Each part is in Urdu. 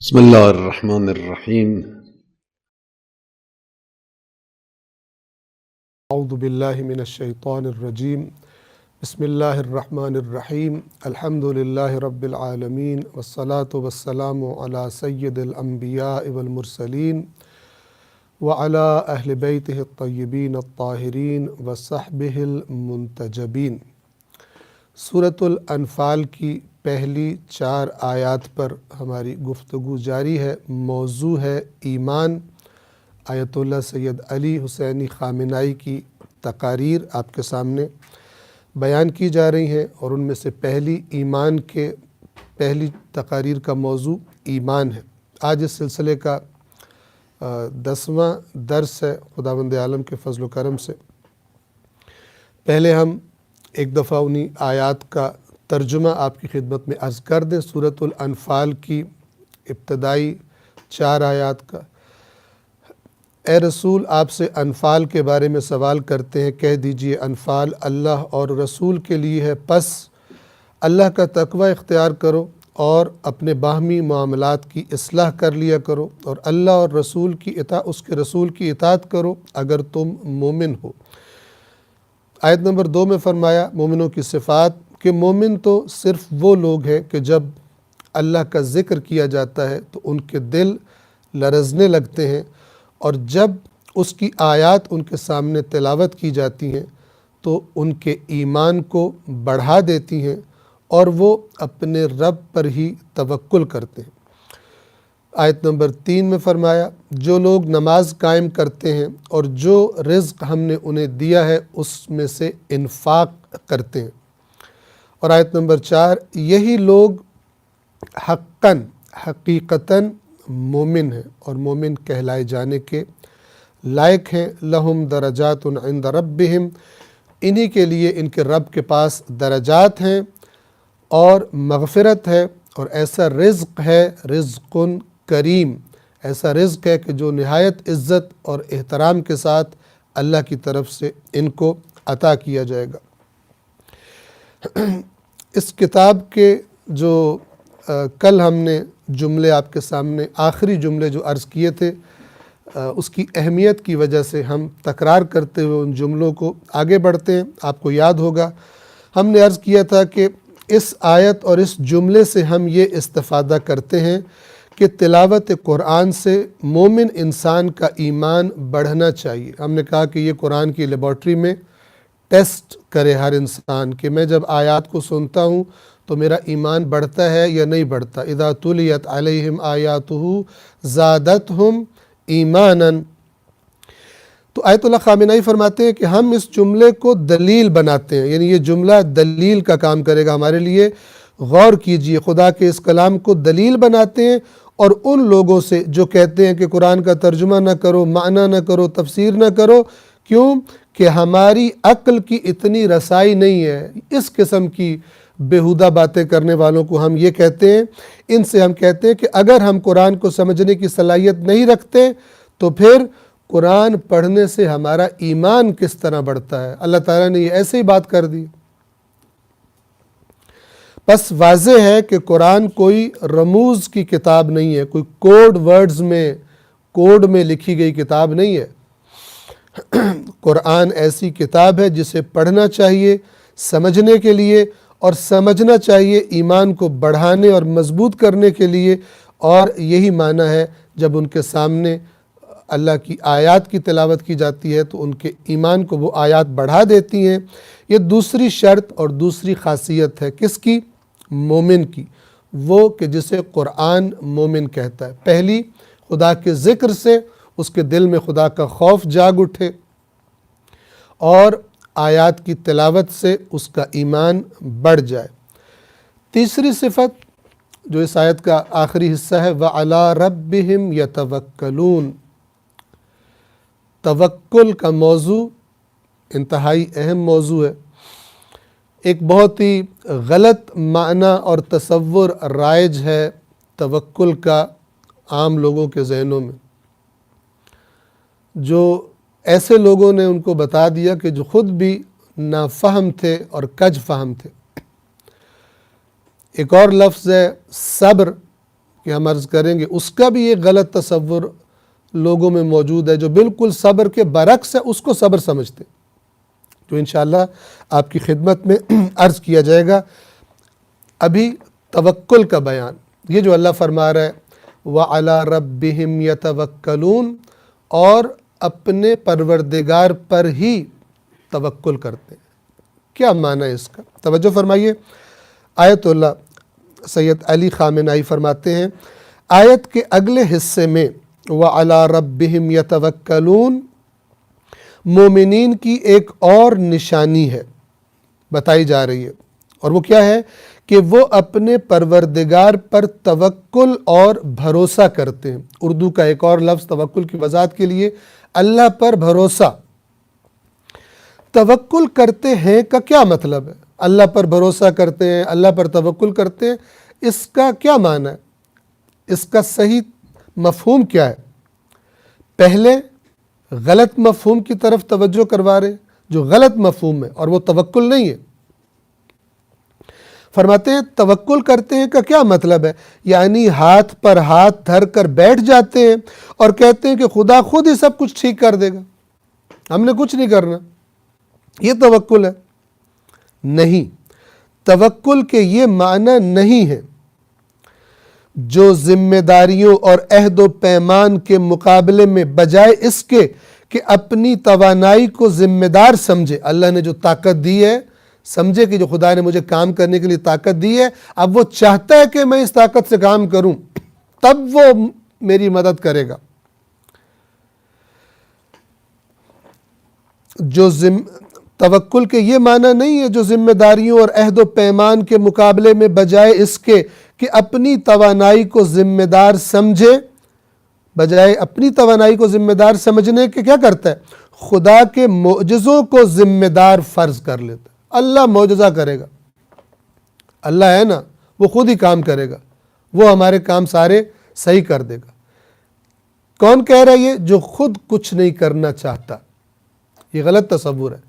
بسم الله الرحمن الرحيم. اعوذ باللہ من الشیطان الرجیم بسم اللہ الرحمن الرحیم الحمد للہ رب العالمین والصلاة والسلام علی سید الانبیاء والمرسلین وعلی اہل بیتہ الطیبین الطاہرین وصحبہ المنتجبین۔ سورۃ الانفال کی پہلی 4 آیات پر ہماری گفتگو جاری ہے۔ موضوع ہے ایمان۔ آیت اللہ سید علی حسینی خامنائی کی تقاریر آپ کے سامنے بیان کی جا رہی ہیں، اور ان میں سے پہلی تقاریر کا موضوع ایمان ہے۔ آج اس سلسلے کا 10واں درس ہے خداوند عالم کے فضل و کرم سے۔ پہلے ہم ایک دفعہ انہی آیات کا ترجمہ آپ کی خدمت میں عرض کر دیں۔ سورۃ الانفال کی ابتدائی 4 آیات کا۔ اے رسول، آپ سے انفال کے بارے میں سوال کرتے ہیں، کہہ دیجئے انفال اللہ اور رسول کے لیے ہے، پس اللہ کا تقوی اختیار کرو اور اپنے باہمی معاملات کی اصلاح کر لیا کرو، اور اللہ اور اس کے رسول کی اطاعت کرو اگر تم مومن ہو۔ آیت نمبر 2 میں فرمایا مومنوں کی صفات کہ مومن تو صرف وہ لوگ ہیں کہ جب اللہ کا ذکر کیا جاتا ہے تو ان کے دل لرزنے لگتے ہیں، اور جب اس کی آیات ان کے سامنے تلاوت کی جاتی ہیں تو ان کے ایمان کو بڑھا دیتی ہیں اور وہ اپنے رب پر ہی توکل کرتے ہیں۔ آیت نمبر 3 میں فرمایا جو لوگ نماز قائم کرتے ہیں اور جو رزق ہم نے انہیں دیا ہے اس میں سے انفاق کرتے ہیں۔ اور آیت نمبر 4 یہی لوگ حقیقتاً مومن ہیں اور مومن کہلائے جانے کے لائق ہیں۔ لہم درجات عند ربہم، انہی کے لیے ان کے رب کے پاس درجات ہیں اور مغفرت ہے، اور ایسا رزق ہے، رزق کریم، ایسا رزق ہے کہ جو نہایت عزت اور احترام کے ساتھ اللہ کی طرف سے ان کو عطا کیا جائے گا۔ اس کتاب کے جو کل ہم نے جملے آپ کے سامنے آخری جملے جو عرض کیے تھے، اس کی اہمیت کی وجہ سے ہم تکرار کرتے ہوئے ان جملوں کو آگے بڑھتے ہیں۔ آپ کو یاد ہوگا ہم نے عرض کیا تھا کہ اس آیت اور اس جملے سے ہم یہ استفادہ کرتے ہیں کہ تلاوت قرآن سے مومن انسان کا ایمان بڑھنا چاہیے۔ ہم نے کہا کہ یہ قرآن کی لیبارٹری میں ٹیسٹ کرے ہر انسان کہ میں جب آیات کو سنتا ہوں تو میرا ایمان بڑھتا ہے یا نہیں بڑھتا۔ اذا تلیت علیہم آیاتہ زادتہم ایمانا۔ تو آیت اللہ خامنائی فرماتے ہیں کہ ہم اس جملے کو دلیل بناتے ہیں، یعنی یہ جملہ دلیل کا کام کرے گا ہمارے لیے۔ غور کیجئے، خدا کے اس کلام کو دلیل بناتے ہیں، اور ان لوگوں سے جو کہتے ہیں کہ قرآن کا ترجمہ نہ کرو، معنی نہ کرو، تفسیر نہ کرو، کیوں کہ ہماری عقل کی اتنی رسائی نہیں ہے۔ اس قسم کی بیہودہ باتیں کرنے والوں کو ہم یہ کہتے ہیں، ان سے ہم کہتے ہیں کہ اگر ہم قرآن کو سمجھنے کی صلاحیت نہیں رکھتے تو پھر قرآن پڑھنے سے ہمارا ایمان کس طرح بڑھتا ہے؟ اللہ تعالیٰ نے یہ ایسے ہی بات کر دی۔ بس واضح ہے کہ قرآن کوئی رموز کی کتاب نہیں ہے، کوئی کوڈ میں لکھی گئی کتاب نہیں ہے۔ قرآن ایسی کتاب ہے جسے پڑھنا چاہیے سمجھنے کے لیے، اور سمجھنا چاہیے ایمان کو بڑھانے اور مضبوط کرنے کے لیے، اور یہی معنی ہے جب ان کے سامنے اللہ کی آیات کی تلاوت کی جاتی ہے تو ان کے ایمان کو وہ آیات بڑھا دیتی ہیں۔ یہ دوسری شرط اور دوسری خاصیت ہے کس کی؟ مومن کی، وہ کہ جسے قرآن مومن کہتا ہے۔ پہلی، خدا کے ذکر سے اس کے دل میں خدا کا خوف جاگ اٹھے، اور آیات کی تلاوت سے اس کا ایمان بڑھ جائے۔ تیسری صفت جو اس آیت کا آخری حصہ ہے، وَعَلَىٰ رَبِّهِمْ يَتَوَكَّلُونَ۔ توکل کا موضوع انتہائی اہم موضوع ہے۔ ایک بہت ہی غلط معنی اور تصور رائج ہے توکل کا عام لوگوں کے ذہنوں میں، جو ایسے لوگوں نے ان کو بتا دیا کہ جو خود بھی نافہم تھے اور کج فہم تھے۔ ایک اور لفظ ہے صبر، کہ ہم عرض کریں گے اس کا بھی ایک غلط تصور لوگوں میں موجود ہے جو بالکل صبر کے برعکس ہے، اس کو صبر سمجھتے، تو انشاءاللہ آپ کی خدمت میں عرض کیا جائے گا۔ ابھی توکل کا بیان، یہ جو اللہ فرما رہا ہے وَعَلَىٰ رَبِّهِمْ يَتَوَكَّلُونَ، اور اپنے پروردگار پر ہی توکل کرتے ہیں۔ کیا معنی ہے اس کا؟ توجہ فرمائیے، آیت اللہ سید علی خامنہئی فرماتے ہیں آیت کے اگلے حصے میں وَعَلَىٰ رَبِّهِمْ يَتَوَكَّلُونَ مومنین کی ایک اور نشانی ہے بتائی جا رہی ہے، اور وہ کیا ہے کہ وہ اپنے پروردگار پر توکل اور بھروسہ کرتے ہیں۔ اردو کا ایک اور لفظ توکل کی وضاحت کے لیے اللہ پر بھروسہ۔ توکل کرتے ہیں کا کیا مطلب ہے؟ اللہ پر بھروسہ کرتے ہیں، اللہ پر توکل کرتے ہیں، اس کا کیا معنی ہے؟ اس کا صحیح مفہوم کیا ہے؟ پہلے غلط مفہوم کی طرف توجہ کروا رہے ہیں جو غلط مفہوم ہے اور وہ توکل نہیں ہے۔ فرماتے ہیں توکل کرتے ہیں کا کیا مطلب ہے؟ یعنی ہاتھ پر ہاتھ دھر کر بیٹھ جاتے ہیں اور کہتے ہیں کہ خدا خود ہی سب کچھ ٹھیک کر دے گا، ہم نے کچھ نہیں کرنا، یہ توکل ہے؟ نہیں، توکل کے یہ معنی نہیں ہے۔ جو ذمہ داریوں اور عہد و پیمان کے مقابلے میں بجائے اس کے کہ اپنی توانائی کو ذمہ دار سمجھے، اللہ نے جو طاقت دی ہے سمجھے کہ جو خدا نے مجھے کام کرنے کے لیے طاقت دی ہے، اب وہ چاہتا ہے کہ میں اس طاقت سے کام کروں، تب وہ میری مدد کرے گا۔ توکل کے یہ معنی نہیں ہے جو ذمہ داریوں اور عہد و پیمان کے مقابلے میں بجائے اس کے کہ اپنی توانائی کو ذمہ دار سمجھے، بجائے اپنی توانائی کو ذمہ دار سمجھنے کے کیا کرتا ہے؟ خدا کے معجزوں کو ذمہ دار فرض کر لیتا ہے۔ اللہ معجزہ کرے گا، اللہ ہے نا، وہ خود ہی کام کرے گا، وہ ہمارے کام سارے صحیح کر دے گا۔ کون کہہ رہا ہے یہ؟ جو خود کچھ نہیں کرنا چاہتا۔ یہ غلط تصور ہے۔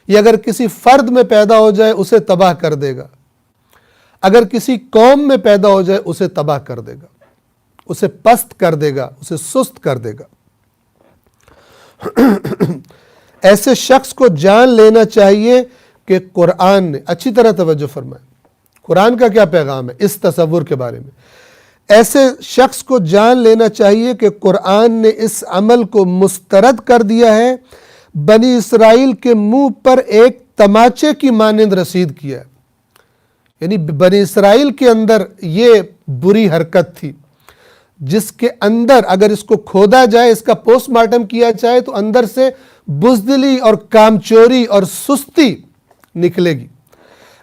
یہ اگر کسی فرد میں پیدا ہو جائے اسے تباہ کر دے گا، اگر کسی قوم میں پیدا ہو جائے اسے تباہ کر دے گا، اسے پست کر دے گا، اسے سست کر دے گا۔ ایسے شخص کو جان لینا چاہیے کہ قرآن نے، اچھی طرح توجہ فرمائیں، قرآن کا کیا پیغام ہے اس تصور کے بارے میں۔ ایسے شخص کو جان لینا چاہیے کہ قرآن نے اس عمل کو مسترد کر دیا ہے، بنی اسرائیل کے منہ پر ایک تماچے کی مانند رسید کیا ہے۔ یعنی بنی اسرائیل کے اندر یہ بری حرکت تھی جس کے اندر اگر اس کو کھودا جائے، اس کا پوسٹ مارٹم کیا جائے تو اندر سے بزدلی اور کامچوری اور سستی نکلے گی۔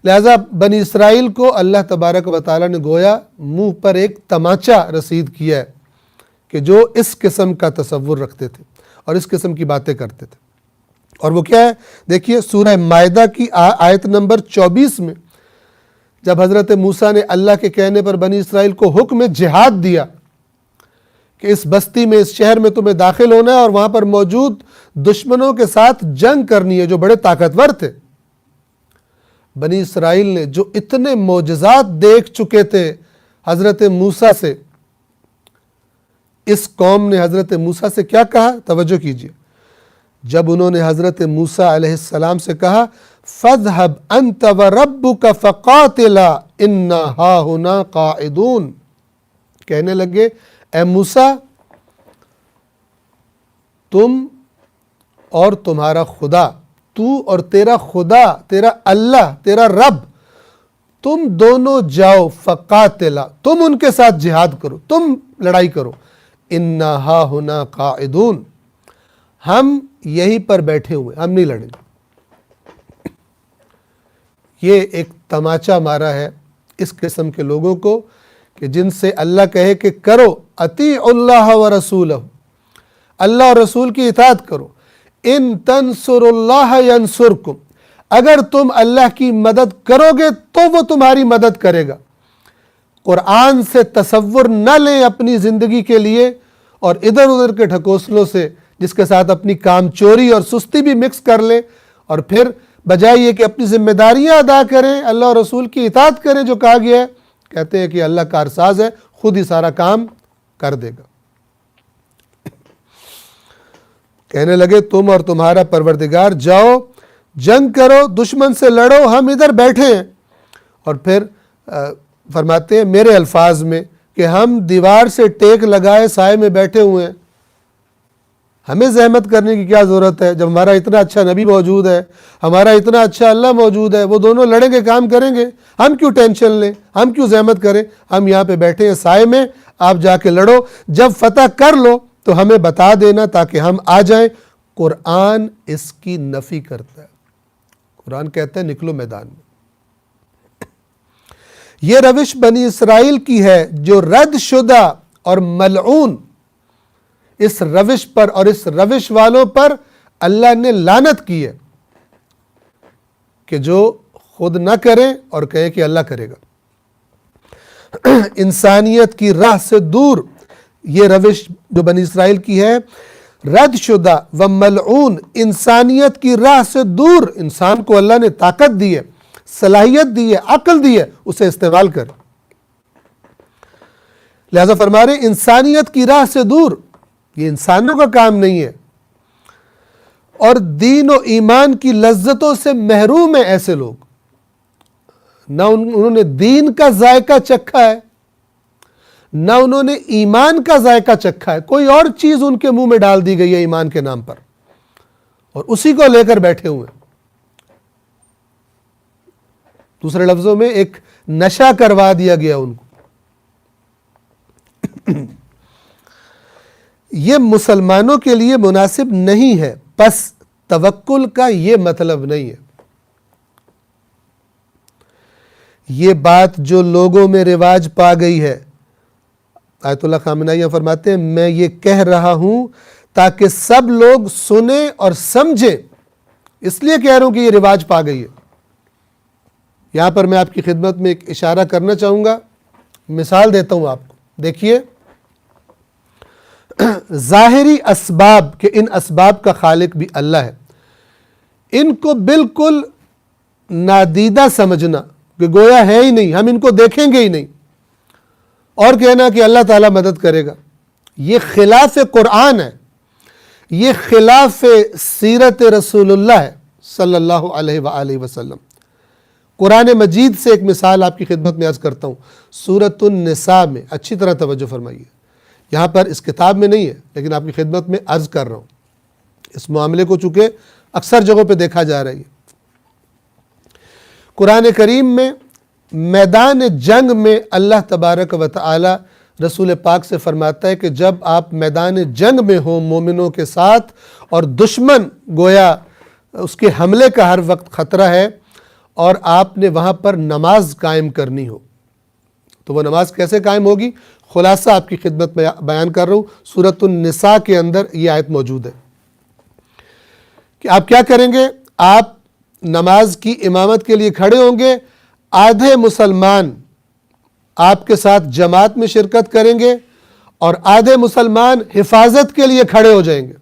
لہذا بنی اسرائیل کو اللہ تبارک و تعالیٰ نے گویا منہ پر ایک تماچا رسید کیا ہے کہ جو اس قسم کا تصور رکھتے تھے اور اس قسم کی باتیں کرتے تھے۔ اور وہ کیا ہے؟ دیکھیے سورہ مائدہ کی آیت نمبر 24 میں جب حضرت موسیٰ نے اللہ کے کہنے پر بنی اسرائیل کو حکم جہاد دیا کہ اس بستی میں، اس شہر میں تمہیں داخل ہونا ہے اور وہاں پر موجود دشمنوں کے ساتھ جنگ کرنی ہے جو بڑے طاقتور تھے، بنی اسرائیل نے جو اتنے معجزات دیکھ چکے تھے حضرت موسیٰ سے، اس قوم نے حضرت موسیٰ سے کیا کہا؟ توجہ کیجیے، جب انہوں نے حضرت موسیٰ علیہ السلام سے کہا فَاذْهَبْ أَنْتَ وَرَبُّكَ فَقَاتِلَا إِنَّا هَاهُنَا قَاعِدُونَ، کہنے لگے اے موسیٰ تم اور تمہارا خدا، تو اور تیرا خدا، تیرا اللہ، تیرا رب، تم دونوں جاؤ، فقاتلا، تم ان کے ساتھ جہاد کرو، تم لڑائی کرو، اِنَّا هَاهُنَا قَاعِدُونَ، ہم یہیں پر بیٹھے ہوئے، ہم نہیں لڑیں گے۔ یہ ایک تماچا مارا ہے اس قسم کے لوگوں کو کہ جن سے اللہ کہے کہ کرو اطیعوا اللہ ورسولہ، اللہ اور رسول کی اطاعت کرو، ان تنصروا اللہ ینصرکم، اگر تم اللہ کی مدد کرو گے تو وہ تمہاری مدد کرے گا۔ قرآن سے تصور نہ لیں اپنی زندگی کے لیے اور ادھر ادھر کے ڈھکوسلوں سے جس کے ساتھ اپنی کام چوری اور سستی بھی مکس کر لیں، اور پھر بجائے یہ کہ اپنی ذمہ داریاں ادا کریں، اللہ اور رسول کی اطاعت کریں جو کہا گیا ہے، کہتے ہیں کہ اللہ کارساز ہے، خود ہی سارا کام کر دے گا۔ کہنے لگے تم اور تمہارا پروردگار جاؤ جنگ کرو، دشمن سے لڑو، ہم ادھر بیٹھے ہیں۔ اور پھر فرماتے ہیں میرے الفاظ میں کہ ہم دیوار سے ٹیک لگائے سائے میں بیٹھے ہوئے ہیں، ہمیں زحمت کرنے کی کیا ضرورت ہے؟ جب ہمارا اتنا اچھا نبی موجود ہے، ہمارا اتنا اچھا اللہ موجود ہے، وہ دونوں لڑیں گے، کام کریں گے، ہم کیوں ٹینشن لیں، ہم کیوں زحمت کریں؟ ہم یہاں پہ بیٹھے ہیں سائے میں، آپ جا کے لڑو، جب فتح کر لو تو ہمیں بتا دینا تاکہ ہم آ جائیں۔ قرآن اس کی نفی کرتا ہے، قرآن کہتا ہے نکلو میدان میں۔ یہ روش بنی اسرائیل کی ہے جو رد شدہ اور ملعون، اس روش پر اور اس روش والوں پر اللہ نے لعنت کی ہے کہ جو خود نہ کریں اور کہیں کہ اللہ کرے گا۔ انسانیت کی راہ سے دور یہ روش جو بنی اسرائیل کی ہے، رد شدہ و ملعون، انسانیت کی راہ سے دور۔ انسان کو اللہ نے طاقت دی ہے، صلاحیت دی ہے، عقل دی ہے، اسے استعمال کر۔ لہذا فرما رہے انسانیت کی راہ سے دور، یہ انسانوں کا کام نہیں ہے، اور دین و ایمان کی لذتوں سے محروم ہیں ایسے لوگ۔ نہ انہوں نے دین کا ذائقہ چکھا ہے، نہ انہوں نے ایمان کا ذائقہ چکھا ہے، کوئی اور چیز ان کے منہ میں ڈال دی گئی ہے ایمان کے نام پر، اور اسی کو لے کر بیٹھے ہوئے ہیں۔ دوسرے لفظوں میں ایک نشہ کروا دیا گیا ان کو۔ یہ مسلمانوں کے لیے مناسب نہیں ہے، پس توکل کا یہ مطلب نہیں ہے۔ یہ بات جو لوگوں میں رواج پا گئی ہے، آیت اللہ خامنہی فرماتے ہیں میں یہ کہہ رہا ہوں تاکہ سب لوگ سنیں اور سمجھیں، اس لیے کہہ رہا ہوں کہ یہ رواج پا گئی ہے۔ یہاں پر میں آپ کی خدمت میں ایک اشارہ کرنا چاہوں گا، مثال دیتا ہوں آپ کو۔ دیکھیے ظاہری اسباب کہ ان اسباب کا خالق بھی اللہ ہے، ان کو بالکل نادیدہ سمجھنا کہ گویا ہے ہی نہیں، ہم ان کو دیکھیں گے ہی نہیں، اور کہنا کہ اللہ تعالیٰ مدد کرے گا، یہ خلاف قرآن ہے، یہ خلاف سیرت رسول اللہ ہے صلی اللہ علیہ وآلہ وسلم۔ قرآن مجید سے ایک مثال آپ کی خدمت میں عرض کرتا ہوں، سورۃ النساء میں، اچھی طرح توجہ فرمائیے، یہاں پر اس کتاب میں نہیں ہے لیکن آپ کی خدمت میں عرض کر رہا ہوں، اس معاملے کو چونکہ اکثر جگہوں پہ دیکھا جا رہا ہے۔ قرآن کریم میں میدان جنگ میں اللہ تبارک و تعالی رسول پاک سے فرماتا ہے کہ جب آپ میدان جنگ میں ہوں مومنوں کے ساتھ اور دشمن گویا اس کے حملے کا ہر وقت خطرہ ہے، اور آپ نے وہاں پر نماز قائم کرنی ہو، تو وہ نماز کیسے قائم ہوگی؟ خلاصہ آپ کی خدمت میں بیان کر رہا ہوں، سورۃ النساء کے اندر یہ آیت موجود ہے کہ آپ کیا کریں گے؟ آپ نماز کی امامت کے لیے کھڑے ہوں گے، آدھے مسلمان آپ کے ساتھ جماعت میں شرکت کریں گے اور آدھے مسلمان حفاظت کے لیے کھڑے ہو جائیں گے۔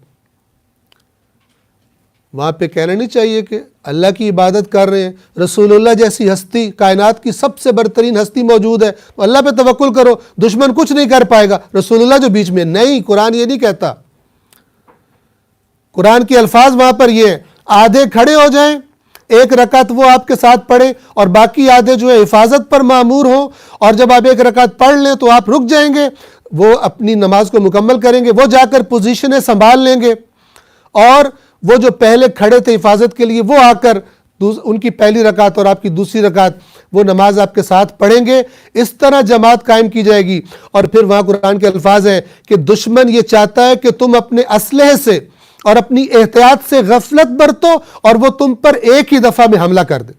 وہاں پہ کہنا نہیں چاہیے کہ اللہ کی عبادت کر رہے ہیں، رسول اللہ جیسی ہستی، کائنات کی سب سے برترین ہستی موجود ہے، تو اللہ پہ توکل کرو، دشمن کچھ نہیں کر پائے گا، رسول اللہ جو بیچ میں نہیں، قرآن یہ نہیں کہتا۔ قرآن کے الفاظ وہاں پر یہ ہیں، آدھے کھڑے ہو جائیں، ایک رکعت وہ آپ کے ساتھ پڑھیں اور باقی آدھے جو ہے حفاظت پر مامور ہوں، اور جب آپ ایک رکعت پڑھ لیں تو آپ رک جائیں گے، وہ اپنی نماز کو مکمل کریں گے، وہ جا کر پوزیشنیں سنبھال لیں گے، اور وہ جو پہلے کھڑے تھے حفاظت کے لیے وہ آ کر ان کی پہلی رکعت اور آپ کی دوسری رکعت وہ نماز آپ کے ساتھ پڑھیں گے۔ اس طرح جماعت قائم کی جائے گی۔ اور پھر وہاں قرآن کے الفاظ ہیں کہ دشمن یہ چاہتا ہے کہ تم اپنے اسلحے سے اور اپنی احتیاط سے غفلت برتو اور وہ تم پر ایک ہی دفعہ میں حملہ کر دے۔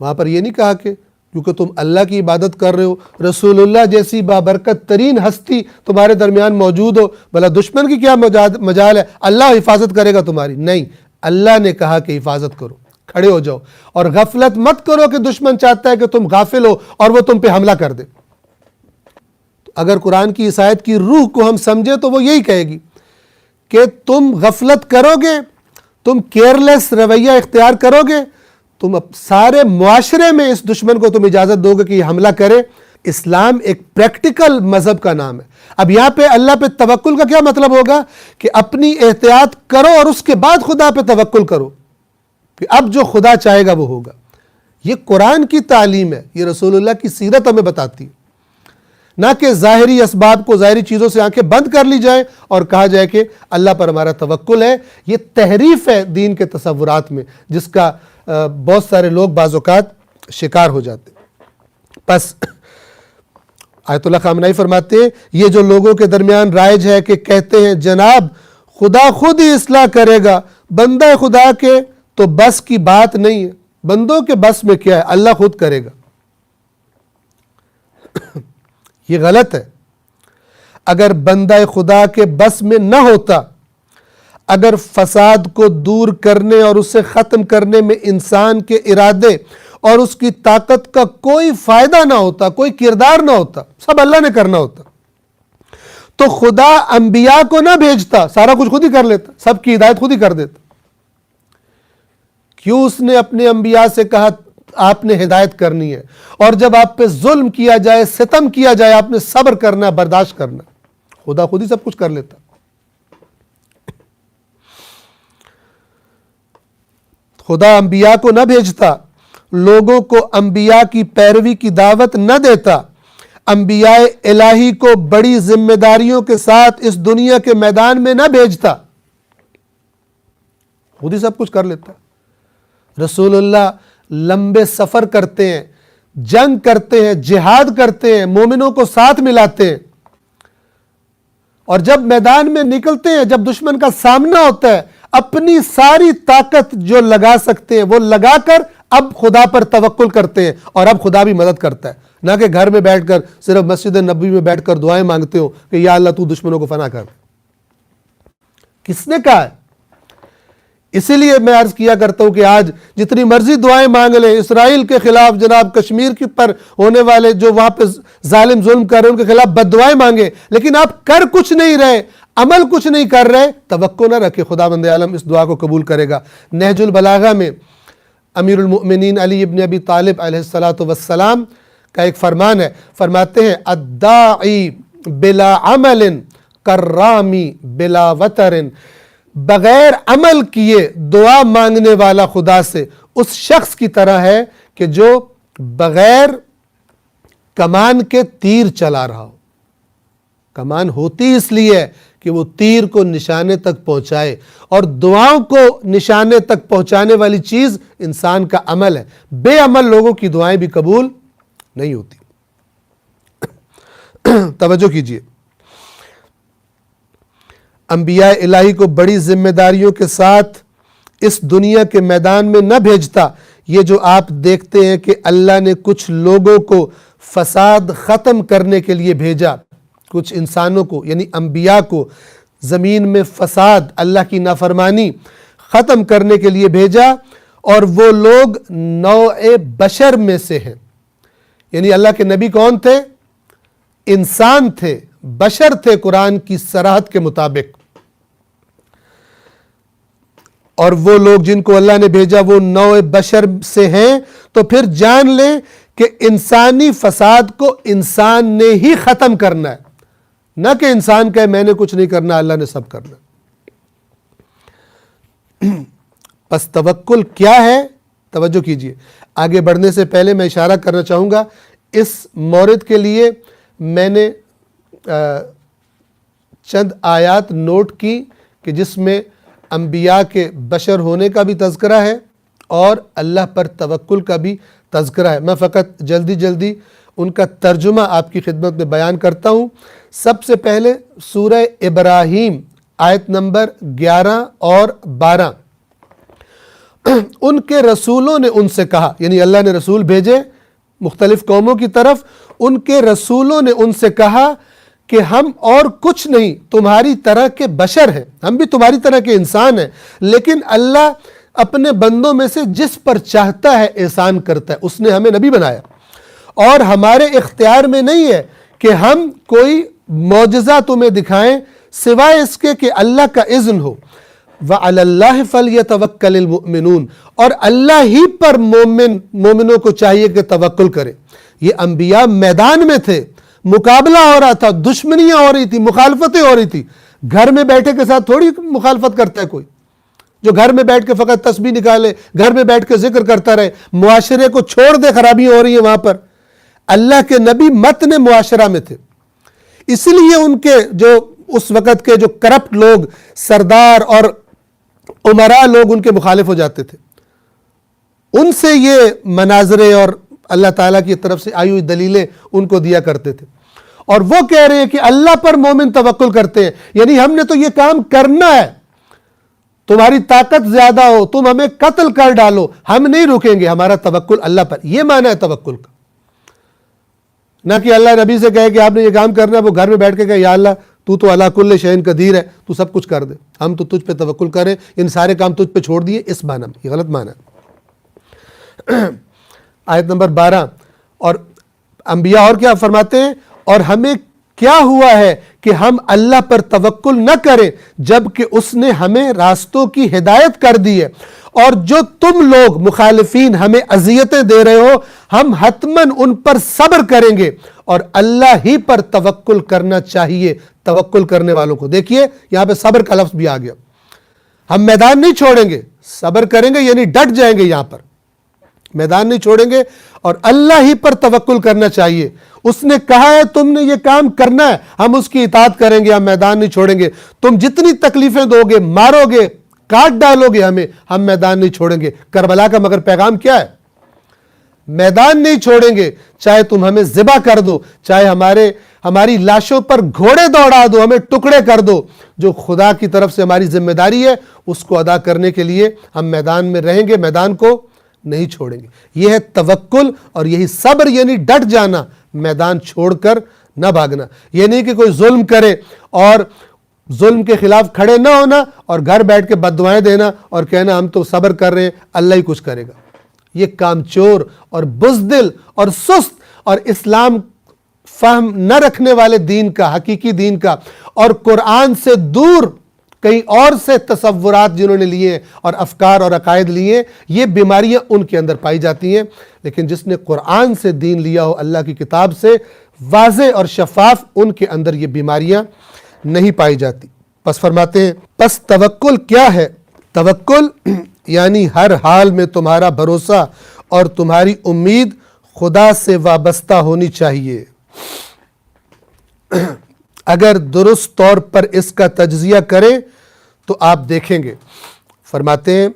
وہاں پر یہ نہیں کہا کہ کیونکہ تم اللہ کی عبادت کر رہے ہو، رسول اللہ جیسی بابرکت ترین ہستی تمہارے درمیان موجود ہو، بھلا دشمن کی کیا مجال ہے، اللہ حفاظت کرے گا تمہاری۔ نہیں، اللہ نے کہا کہ حفاظت کرو، کھڑے ہو جاؤ، اور غفلت مت کرو کہ دشمن چاہتا ہے کہ تم غافل ہو اور وہ تم پہ حملہ کر دے۔ اگر قرآن کی اس آیت کی روح کو ہم سمجھے تو وہ یہی کہے گی کہ تم غفلت کرو گے، تم کیئرلیس رویہ اختیار کرو گے تم سارے معاشرے میں اس دشمن کو تم اجازت دو گے کہ یہ حملہ کرے. اسلام ایک پریکٹیکل مذہب کا نام ہے. اب یہاں پہ اللہ پہ توکل کا کیا مطلب ہوگا کہ اپنی احتیاط کرو اور اس کے بعد خدا پہ توکل کرو کہ اب جو خدا چاہے گا وہ ہوگا. یہ قرآن کی تعلیم ہے, یہ رسول اللہ کی سیرت ہمیں بتاتی ہے, نہ کہ ظاہری اسباب کو, ظاہری چیزوں سے آنکھیں بند کر لی جائیں اور کہا جائے کہ اللہ پر ہمارا توکل ہے. یہ تحریف ہے دین کے تصورات میں, جس کا بہت سارے لوگ بعض اوقات شکار ہو جاتے. بس آیت اللہ خامنائی فرماتے ہیں یہ جو لوگوں کے درمیان رائج ہے کہ کہتے ہیں جناب خدا خود ہی اصلاح کرے گا, بندہ خدا کے تو بس کی بات نہیں ہے. بندوں کے بس میں کیا ہے, اللہ خود کرے گا. یہ غلط ہے. اگر بندہ خدا کے بس میں نہ ہوتا, اگر فساد کو دور کرنے اور اسے ختم کرنے میں انسان کے ارادے اور اس کی طاقت کا کوئی فائدہ نہ ہوتا, کوئی کردار نہ ہوتا, سب اللہ نے کرنا ہوتا, تو خدا انبیاء کو نہ بھیجتا, سارا کچھ خود ہی کر لیتا, سب کی ہدایت خود ہی کر دیتا. کیوں اس نے اپنے انبیاء سے کہا آپ نے ہدایت کرنی ہے, اور جب آپ پہ ظلم کیا جائے, ستم کیا جائے, آپ نے صبر کرنا, برداشت کرنا. خدا خود ہی سب کچھ کر لیتا. خدا انبیاء کو نہ بھیجتا, لوگوں کو انبیاء کی پیروی کی دعوت نہ دیتا, انبیاء الہی کو بڑی ذمہ داریوں کے ساتھ اس دنیا کے میدان میں نہ بھیجتا, خود ہی سب کچھ کر لیتا. رسول اللہ لمبے سفر کرتے ہیں, جنگ کرتے ہیں, جہاد کرتے ہیں, مومنوں کو ساتھ ملاتے ہیں, اور جب میدان میں نکلتے ہیں, جب دشمن کا سامنا ہوتا ہے, اپنی ساری طاقت جو لگا سکتے ہیں وہ لگا کر اب خدا پر توکل کرتے ہیں, اور اب خدا بھی مدد کرتا ہے. نہ کہ گھر میں بیٹھ کر صرف مسجد نبوی میں بیٹھ کر دعائیں مانگتے ہو کہ یا اللہ تو دشمنوں کو فنا کر. کس نے کہا ہے؟ اسی لیے میں عرض کیا کرتا ہوں کہ آج جتنی مرضی دعائیں مانگ لیں, اسرائیل کے خلاف, جناب کشمیر کے پر ہونے والے جو وہاں پہ ظالم ظلم کر رہے ہیں ان کے خلاف بد دعائیں مانگیں, لیکن آپ کر کچھ نہیں رہے, عمل کچھ نہیں کر رہے, توقع نہ رکھے خداوند عالم اس دعا کو قبول کرے گا. نہج البلاغہ میں امیر المؤمنین علی ابن ابی طالب علیہ السلام کا ایک فرمان ہے, فرماتے ہیں الداعی بلا عمل کرامی بلا وطر, بغیر عمل کیے دعا مانگنے والا خدا سے اس شخص کی طرح ہے کہ جو بغیر کمان کے تیر چلا رہا ہو. کمان ہوتی اس لیے ہے کہ وہ تیر کو نشانے تک پہنچائے, اور دعاؤں کو نشانے تک پہنچانے والی چیز انسان کا عمل ہے. بے عمل لوگوں کی دعائیں بھی قبول نہیں ہوتی. توجہ کیجئے, انبیاء الہی کو بڑی ذمہ داریوں کے ساتھ اس دنیا کے میدان میں نہ بھیجتا. یہ جو آپ دیکھتے ہیں کہ اللہ نے کچھ لوگوں کو فساد ختم کرنے کے لیے بھیجا, کچھ انسانوں کو یعنی انبیاء کو زمین میں فساد, اللہ کی نافرمانی ختم کرنے کے لیے بھیجا, اور وہ لوگ نوع بشر میں سے ہیں. یعنی اللہ کے نبی کون تھے؟ انسان تھے, بشر تھے قرآن کی صراحت کے مطابق. اور وہ لوگ جن کو اللہ نے بھیجا وہ نوع بشر سے ہیں, تو پھر جان لیں کہ انسانی فساد کو انسان نے ہی ختم کرنا ہے, نہ کہ انسان کہے میں نے کچھ نہیں کرنا, اللہ نے سب کرنا. پس توکل کیا ہے؟ توجہ کیجئے. آگے بڑھنے سے پہلے میں اشارہ کرنا چاہوں گا, اس مورد کے لیے میں نے چند آیات نوٹ کی کہ جس میں انبیاء کے بشر ہونے کا بھی تذکرہ ہے اور اللہ پر توکل کا بھی تذکرہ ہے. میں فقط جلدی ان کا ترجمہ آپ کی خدمت میں بیان کرتا ہوں. سب سے پہلے سورہ ابراہیم آیت نمبر 11 اور 12. ان کے رسولوں نے ان سے کہا, یعنی اللہ نے رسول بھیجے مختلف قوموں کی طرف, ان کے رسولوں نے ان سے کہا کہ ہم اور کچھ نہیں تمہاری طرح کے بشر ہیں, ہم بھی تمہاری طرح کے انسان ہیں, لیکن اللہ اپنے بندوں میں سے جس پر چاہتا ہے احسان کرتا ہے. اس نے ہمیں نبی بنایا, اور ہمارے اختیار میں نہیں ہے کہ ہم کوئی معجزہ تمہیں دکھائیں سوائے اس کے کہ اللہ کا اذن ہو. وَعَلَى اللَّهِ فَلْيَتَوَكَّلِ الْمُؤْمِنُونَ، اور اللہ ہی پر مومنوں کو چاہیے کہ توکل کرے۔ یہ انبیاء میدان میں تھے، مقابلہ ہو رہا تھا، دشمنیاں ہو رہی تھی، مخالفتیں ہو رہی تھی۔ گھر میں بیٹھے کے ساتھ تھوڑی مخالفت کرتا ہے کوئی، جو گھر میں بیٹھ کے فقط تسبیح نکالے، گھر میں بیٹھ کے ذکر کرتا رہے، معاشرے کو چھوڑ دے، خرابیاں ہو رہی ہیں وہاں پر۔ اللہ کے نبی متن معاشرہ میں تھے، اس لیے ان کے جو اس وقت کے جو کرپٹ لوگ، سردار اور امراء لوگ ان کے مخالف ہو جاتے تھے، ان سے یہ مناظرے اور اللہ تعالیٰ کی طرف سے آئی ہوئی دلیلیں ان کو دیا کرتے تھے۔ اور وہ کہہ رہے ہیں کہ اللہ پر مومن توکل کرتے ہیں، یعنی ہم نے تو یہ کام کرنا ہے، تمہاری طاقت زیادہ ہو، تم ہمیں قتل کر ڈالو، ہم نہیں رکیں گے، ہمارا توکل اللہ پر۔ یہ معنی ہے توکل کا، نہ کہ اللہ نبی سے کہے کہ آپ نے یہ کام کرنا ہے، وہ گھر میں بیٹھ کے کہے یا اللہ تو علی کل شیء قدیر ہے، تو سب کچھ کر دے، ہم تو تجھ پہ توکل کریں، ان سارے کام تجھ پہ چھوڑ دیے، اس معنی میں۔ یہ غلط معنی ہے۔ آیت نمبر 12، اور انبیاء اور کیا فرماتے ہیں، اور ہمیں کیا ہوا ہے کہ ہم اللہ پر توکل نہ کریں جبکہ اس نے ہمیں راستوں کی ہدایت کر دی ہے، اور جو تم لوگ مخالفین ہمیں اذیتیں دے رہے ہو ہم حتماً ان پر صبر کریں گے، اور اللہ ہی پر توکل کرنا چاہیے توکل کرنے والوں کو۔ دیکھیے یہاں پہ صبر کا لفظ بھی آ گیا، ہم میدان نہیں چھوڑیں گے، صبر کریں گے یعنی ڈٹ جائیں گے، یہاں پر میدان نہیں چھوڑیں گے، اور اللہ ہی پر توکل کرنا چاہیے۔ اس نے کہا ہے تم نے یہ کام کرنا ہے، ہم اس کی اطاعت کریں گے، ہم میدان نہیں چھوڑیں گے۔ تم جتنی تکلیفیں دو گے، مارو گے، کاٹ ڈالو گے ہمیں، ہم میدان نہیں چھوڑیں گے۔ کربلا کا مگر پیغام کیا ہے؟ میدان نہیں چھوڑیں گے، چاہے تم ہمیں ذبح کر دو، چاہے ہماری لاشوں پر گھوڑے دوڑا دو، ہمیں ٹکڑے کر دو، جو خدا کی طرف سے ہماری ذمہ داری ہے اس کو ادا کرنے کے لیے ہم میدان میں رہیں گے، میدان کو نہیں چھوڑیں گے۔ یہ ہے توکل، اور یہی صبر یعنی ڈٹ جانا، میدان چھوڑ کر نہ بھاگنا۔ یہ نہیں کہ کوئی ظلم کرے اور ظلم کے خلاف کھڑے نہ ہونا اور گھر بیٹھ کے بد دعائیں دینا اور کہنا ہم تو صبر کر رہے ہیں، اللہ ہی کچھ کرے گا۔ یہ کامچور اور بزدل اور سست اور اسلام فہم نہ رکھنے والے دین کا، حقیقی دین کا، اور قرآن سے دور کئی اور سے تصورات جنہوں نے لیے اور افکار اور عقائد لیے، یہ بیماریاں ان کے اندر پائی جاتی ہیں۔ لیکن جس نے قرآن سے دین لیا ہو، اللہ کی کتاب سے واضح اور شفاف، ان کے اندر یہ بیماریاں نہیں پائی جاتی۔ پس فرماتے ہیں پس توکل کیا ہے؟ توکل یعنی ہر حال میں تمہارا بھروسہ اور تمہاری امید خدا سے وابستہ ہونی چاہیے۔ اگر درست طور پر اس کا تجزیہ کریں تو آپ دیکھیں گے، فرماتے ہیں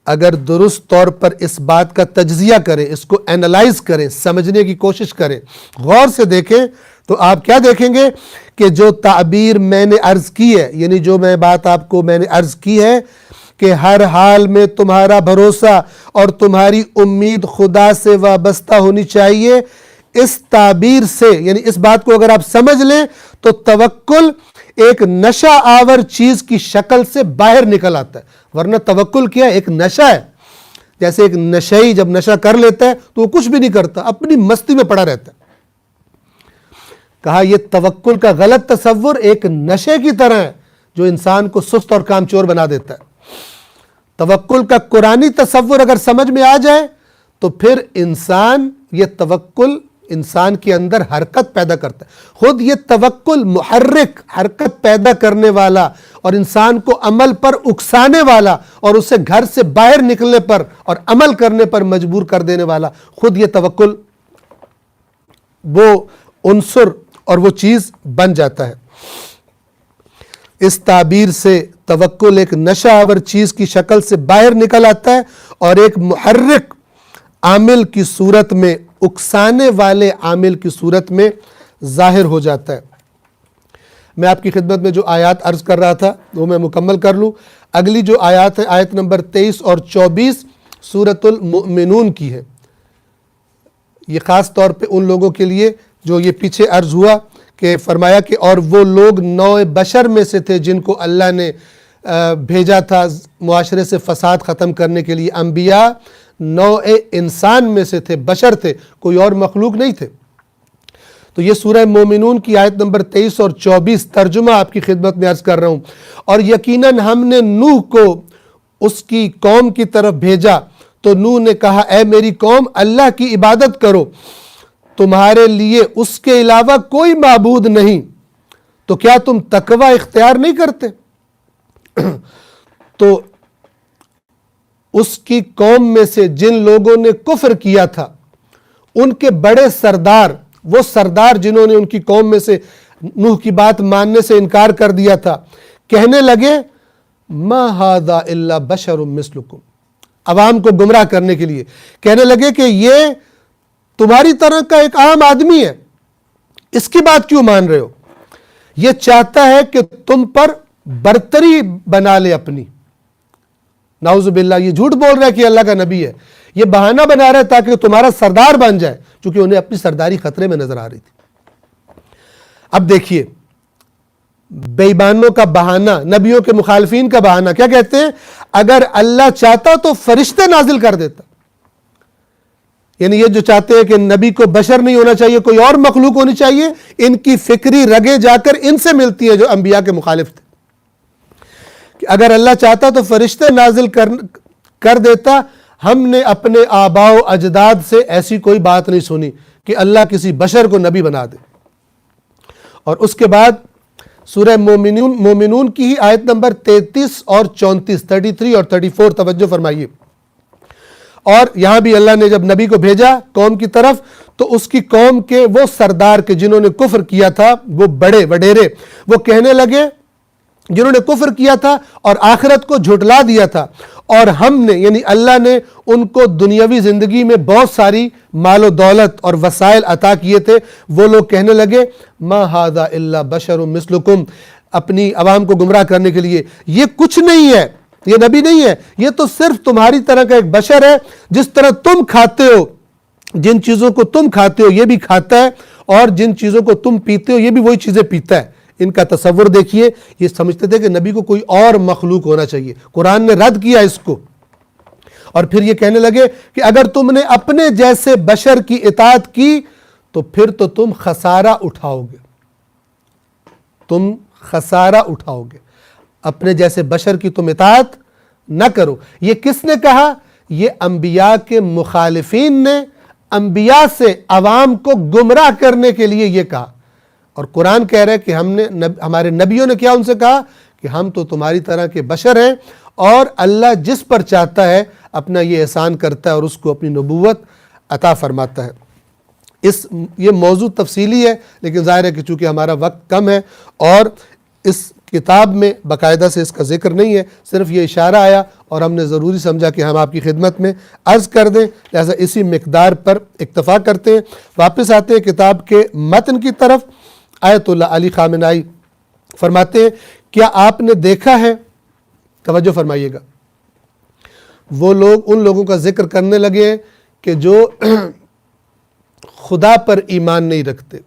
اگر درست طور پر اس بات کا تجزیہ کریں، اس کو اینالائز کریں، سمجھنے کی کوشش کریں، غور سے دیکھیں، تو آپ کیا دیکھیں گے کہ جو تعبیر میں نے عرض کی ہے، یعنی جو بات آپ کو میں نے عرض کی ہے کہ ہر حال میں تمہارا بھروسہ اور تمہاری امید خدا سے وابستہ ہونی چاہیے، اس تعبیر سے یعنی اس بات کو اگر آپ سمجھ لیں تو توکل ایک نشہ آور چیز کی شکل سے باہر نکل آتا ہے۔ ورنہ توکل کیا ہے؟ ایک نشہ ہے۔ جیسے ایک نشئی جب نشہ کر لیتا ہے تو وہ کچھ بھی نہیں کرتا، اپنی مستی میں پڑا رہتا ہے۔ کہا یہ توکل کا غلط تصور ایک نشے کی طرح ہے جو انسان کو سست اور کامچور بنا دیتا ہے۔ توکل کا قرآنی تصور اگر سمجھ میں آ جائے تو پھر یہ توکل انسان کے اندر حرکت پیدا کرتا ہے۔ خود یہ توکل محرک، حرکت پیدا کرنے والا اور انسان کو عمل پر اکسانے والا اور اسے گھر سے باہر نکلنے پر اور عمل کرنے پر مجبور کر دینے والا، خود یہ توکل وہ عنصر اور وہ چیز بن جاتا ہے۔ اس تعبیر سے توکل ایک نشہ آور چیز کی شکل سے باہر نکل آتا ہے اور ایک محرک عامل کی صورت میں، اکسانے والے عامل کی صورت میں ظاہر ہو جاتا ہے۔ میں آپ کی خدمت میں جو آیات عرض کر رہا تھا وہ میں مکمل کر لوں۔ اگلی جو آیات ہے آیت نمبر 23 اور 24 سورۃ المؤمنون کی ہے۔ یہ خاص طور پہ ان لوگوں کے لیے جو یہ پیچھے عرض ہوا کہ فرمایا کہ اور وہ لوگ نوع بشر میں سے تھے جن کو اللہ نے بھیجا تھا معاشرے سے فساد ختم کرنے کے لیے۔ انبیاء نوع انسان میں سے تھے، بشر تھے، کوئی اور مخلوق نہیں تھے۔ تو یہ سورہ مومنون کی آیت نمبر 23 اور 24 ترجمہ آپ کی خدمت میں عرض کر رہا ہوں. اور یقیناً ہم نے نوح کو اس کی قوم کی طرف بھیجا تو نوح نے کہا اے میری قوم اللہ کی عبادت کرو، تمہارے لیے اس کے علاوہ کوئی معبود نہیں، تو کیا تم تقوی اختیار نہیں کرتے؟ تو اس کی قوم میں سے جن لوگوں نے کفر کیا تھا ان کے بڑے سردار، وہ سردار جنہوں نے ان کی قوم میں سے نوح کی بات ماننے سے انکار کر دیا تھا، کہنے لگے ما ھذا الا بشر مثلکم، عوام کو گمراہ کرنے کے لیے کہنے لگے کہ یہ تمہاری طرح کا ایک عام آدمی ہے، اس کی بات کیوں مان رہے ہو؟ یہ چاہتا ہے کہ تم پر برتری بنا لے اپنی. نعوذ باللہ، یہ جھوٹ بول رہا ہے کہ اللہ کا نبی ہے، یہ بہانہ بنا رہا ہے تاکہ تمہارا سردار بن جائے، چونکہ انہیں اپنی سرداری خطرے میں نظر آ رہی تھی. اب دیکھیے بے ایمانوں کا بہانہ، نبیوں کے مخالفین کا بہانہ، کیا کہتے ہیں؟ اگر اللہ چاہتا تو فرشتے نازل کر دیتا. یعنی یہ جو چاہتے ہیں کہ نبی کو بشر نہیں ہونا چاہیے، کوئی اور مخلوق ہونی چاہیے، ان کی فکری رگیں جا کر ان سے ملتی ہیں جو انبیاء کے مخالف تھے، کہ اگر اللہ چاہتا تو فرشتے نازل کر دیتا. ہم نے اپنے آباء و اجداد سے ایسی کوئی بات نہیں سنی کہ اللہ کسی بشر کو نبی بنا دے. اور اس کے بعد سورہ مومنون کی ہی آیت نمبر 33 اور 34 33 اور 34 توجہ فرمائیے. اور یہاں بھی اللہ نے جب نبی کو بھیجا قوم کی طرف تو اس کی قوم کے وہ سردار کے جنہوں نے کفر کیا تھا، وہ بڑے وڈیرے، وہ کہنے لگے، جنہوں نے کفر کیا تھا اور آخرت کو جھٹلا دیا تھا، اور ہم نے یعنی اللہ نے ان کو دنیاوی زندگی میں بہت ساری مال و دولت اور وسائل عطا کیے تھے، وہ لوگ کہنے لگے ما ھذا الا بشر مثلکم، اپنی عوام کو گمراہ کرنے کے لیے، یہ کچھ نہیں ہے، یہ نبی نہیں ہے، یہ تو صرف تمہاری طرح کا ایک بشر ہے، جس طرح تم کھاتے ہو، جن چیزوں کو تم کھاتے ہو یہ بھی کھاتا ہے، اور جن چیزوں کو تم پیتے ہو یہ بھی وہی چیزیں پیتا ہے. ان کا تصور دیکھیے، یہ سمجھتے تھے کہ نبی کو کوئی اور مخلوق ہونا چاہیے. قرآن نے رد کیا اس کو، اور پھر یہ کہنے لگے کہ اگر تم نے اپنے جیسے بشر کی اطاعت کی تو پھر تو تم خسارہ اٹھاؤ گے، تم خسارہ اٹھاؤ گے، اپنے جیسے بشر کی تم اطاعت نہ کرو. یہ کس نے کہا؟ یہ انبیاء کے مخالفین نے انبیاء سے عوام کو گمراہ کرنے کے لیے یہ کہا. اور قرآن کہہ رہے کہ ہمارے نبیوں نے کیا ان سے کہا کہ ہم تو تمہاری طرح کے بشر ہیں، اور اللہ جس پر چاہتا ہے اپنا یہ احسان کرتا ہے اور اس کو اپنی نبوت عطا فرماتا ہے. یہ موضوع تفصیلی ہے، لیکن ظاہر ہے کہ چونکہ ہمارا وقت کم ہے اور اس کتاب میں باقاعدہ سے اس کا ذکر نہیں ہے، صرف یہ اشارہ آیا اور ہم نے ضروری سمجھا کہ ہم آپ کی خدمت میں عرض کر دیں، لہذا اسی مقدار پر اکتفا کرتے ہیں. واپس آتے ہیں کتاب کے متن کی طرف. آیت اللہ علی خامنائی فرماتے ہیں کیا آپ نے دیکھا ہے، توجہ فرمائیے گا، وہ لوگ ان لوگوں کا ذکر کرنے لگے ہیں کہ جو خدا پر ایمان نہیں رکھتے،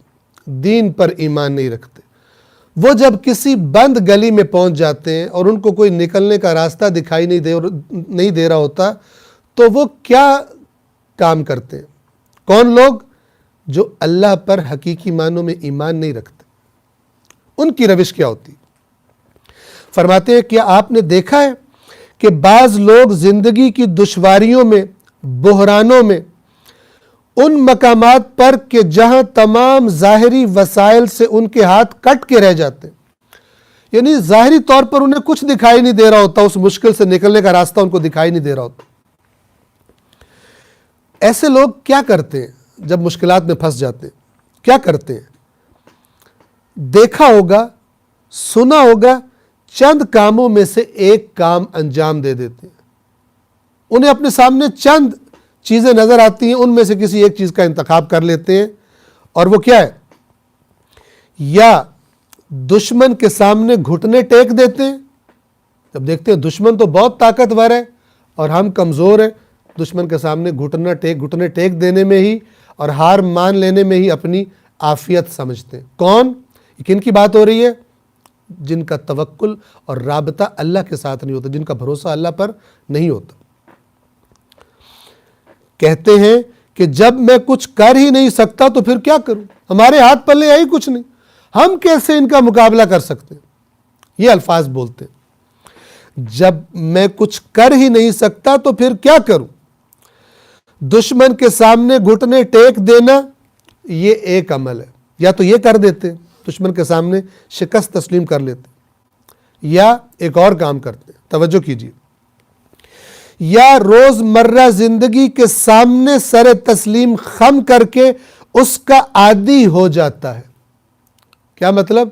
دین پر ایمان نہیں رکھتے. وہ جب کسی بند گلی میں پہنچ جاتے ہیں اور ان کو کوئی نکلنے کا راستہ دکھائی نہیں دے رہا ہوتا تو وہ کیا کام کرتے ہیں؟ کون لوگ؟ جو اللہ پر حقیقی معنوں میں ایمان نہیں رکھتے. ان کی روش کیا ہوتی؟ فرماتے ہیں کیا آپ نے دیکھا ہے کہ بعض لوگ زندگی کی دشواریوں میں، بحرانوں میں، ان مقامات پر کہ جہاں تمام ظاہری وسائل سے ان کے ہاتھ کٹ کے رہ جاتے ہیں، یعنی ظاہری طور پر انہیں کچھ دکھائی نہیں دے رہا ہوتا، اس مشکل سے نکلنے کا راستہ ان کو دکھائی نہیں دے رہا ہوتا. ایسے لوگ کیا کرتے ہیں جب مشکلات میں پھنس جاتے ہیں؟ کیا کرتے ہیں؟ دیکھا ہوگا، سنا ہوگا، چند کاموں میں سے ایک کام انجام دے دیتے ہیں. انہیں اپنے سامنے چند چیزیں نظر آتی ہیں، ان میں سے کسی ایک چیز کا انتخاب کر لیتے ہیں، اور وہ کیا ہے؟ یا دشمن کے سامنے گھٹنے ٹیک دیتے ہیں. جب دیکھتے ہیں دشمن تو بہت طاقتور ہے اور ہم کمزور ہیں، دشمن کے سامنے گھٹنے ٹیک دینے میں ہی اور ہار مان لینے میں ہی اپنی عافیت سمجھتے ہیں. کون؟ کن کی بات ہو رہی ہے؟ جن کا توکل اور رابطہ اللہ کے ساتھ نہیں ہوتا، جن کا بھروسہ اللہ پر نہیں ہوتا. کہتے ہیں کہ جب میں کچھ کر ہی نہیں سکتا تو پھر کیا کروں, ہمارے ہاتھ پلے ہے ہی کچھ نہیں, ہم کیسے ان کا مقابلہ کر سکتے ہیں. یہ الفاظ بولتے ہیں, جب میں کچھ کر ہی نہیں سکتا تو پھر کیا کروں. دشمن کے سامنے گھٹنے ٹیک دینا یہ ایک عمل ہے, یا تو یہ کر دیتے دشمن کے سامنے شکست تسلیم کر لیتے, یا ایک اور کام کرتے, توجہ کیجیے, یا روز مرہ زندگی کے سامنے سر تسلیم خم کر کے اس کا عادی ہو جاتا ہے. کیا مطلب؟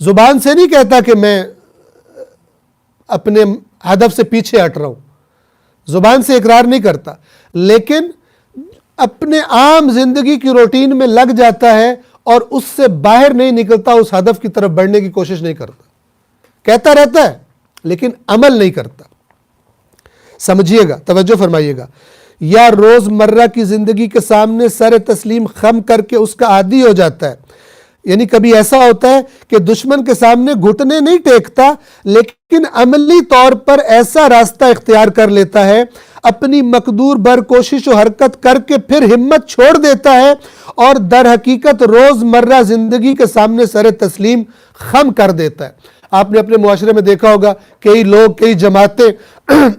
زبان سے نہیں کہتا کہ میں اپنے ہدف سے پیچھے ہٹ رہا ہوں, زبان سے اقرار نہیں کرتا, لیکن اپنے عام زندگی کی روٹین میں لگ جاتا ہے اور اس سے باہر نہیں نکلتا, اس ہدف کی طرف بڑھنے کی کوشش نہیں کرتا, کہتا رہتا ہے لیکن عمل نہیں کرتا. سمجھیے گا, توجہ فرمائیے گا. یا روز مرہ کی زندگی کے سامنے سر تسلیم خم کر کے اس کا عادی ہو جاتا ہے, یعنی کبھی ایسا ہوتا ہے کہ دشمن کے سامنے گھٹنے نہیں ٹیکتا, لیکن عملی طور پر ایسا راستہ اختیار کر لیتا ہے, اپنی مقدور بر کوشش و حرکت کر کے پھر ہمت چھوڑ دیتا ہے اور در حقیقت روز مرہ زندگی کے سامنے سر تسلیم خم کر دیتا ہے. آپ نے اپنے معاشرے میں دیکھا ہوگا, کئی لوگ, کئی جماعتیں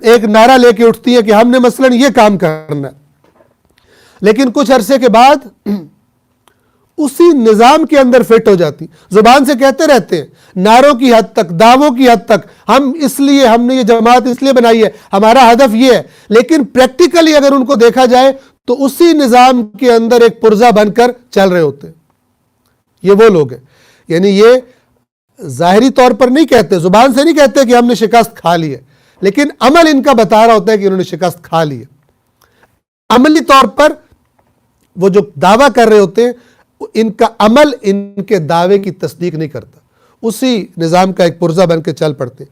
ایک نعرہ لے کے اٹھتی ہیں کہ ہم نے مثلاً یہ کام کرنا ہے, لیکن کچھ عرصے کے بعد اسی نظام کے اندر فٹ ہو جاتی. زبان سے کہتے رہتے ہیں, نعروں کی حد تک, دعووں کی حد تک, ہم نے یہ جماعت اس لیے بنائی ہے, ہمارا ہدف یہ ہے, لیکن پریکٹیکلی اگر ان کو دیکھا جائے تو اسی نظام کے اندر ایک پرزہ بن کر چل رہے ہوتے ہیں. یہ وہ لوگ ہیں, یعنی یہ ظاہری طور پر نہیں کہتے, زبان سے نہیں کہتے کہ ہم نے شکست کھا لی ہے, لیکن عمل ان کا بتا رہا ہوتا ہے کہ انہوں نے شکست کھا لی ہے. عملی طور پر وہ جو دعویٰ کر رہے ہوتے ہیں, ان کا عمل ان کے دعوے کی تصدیق نہیں کرتا, اسی نظام کا ایک پرزہ بن کے چل پڑتے.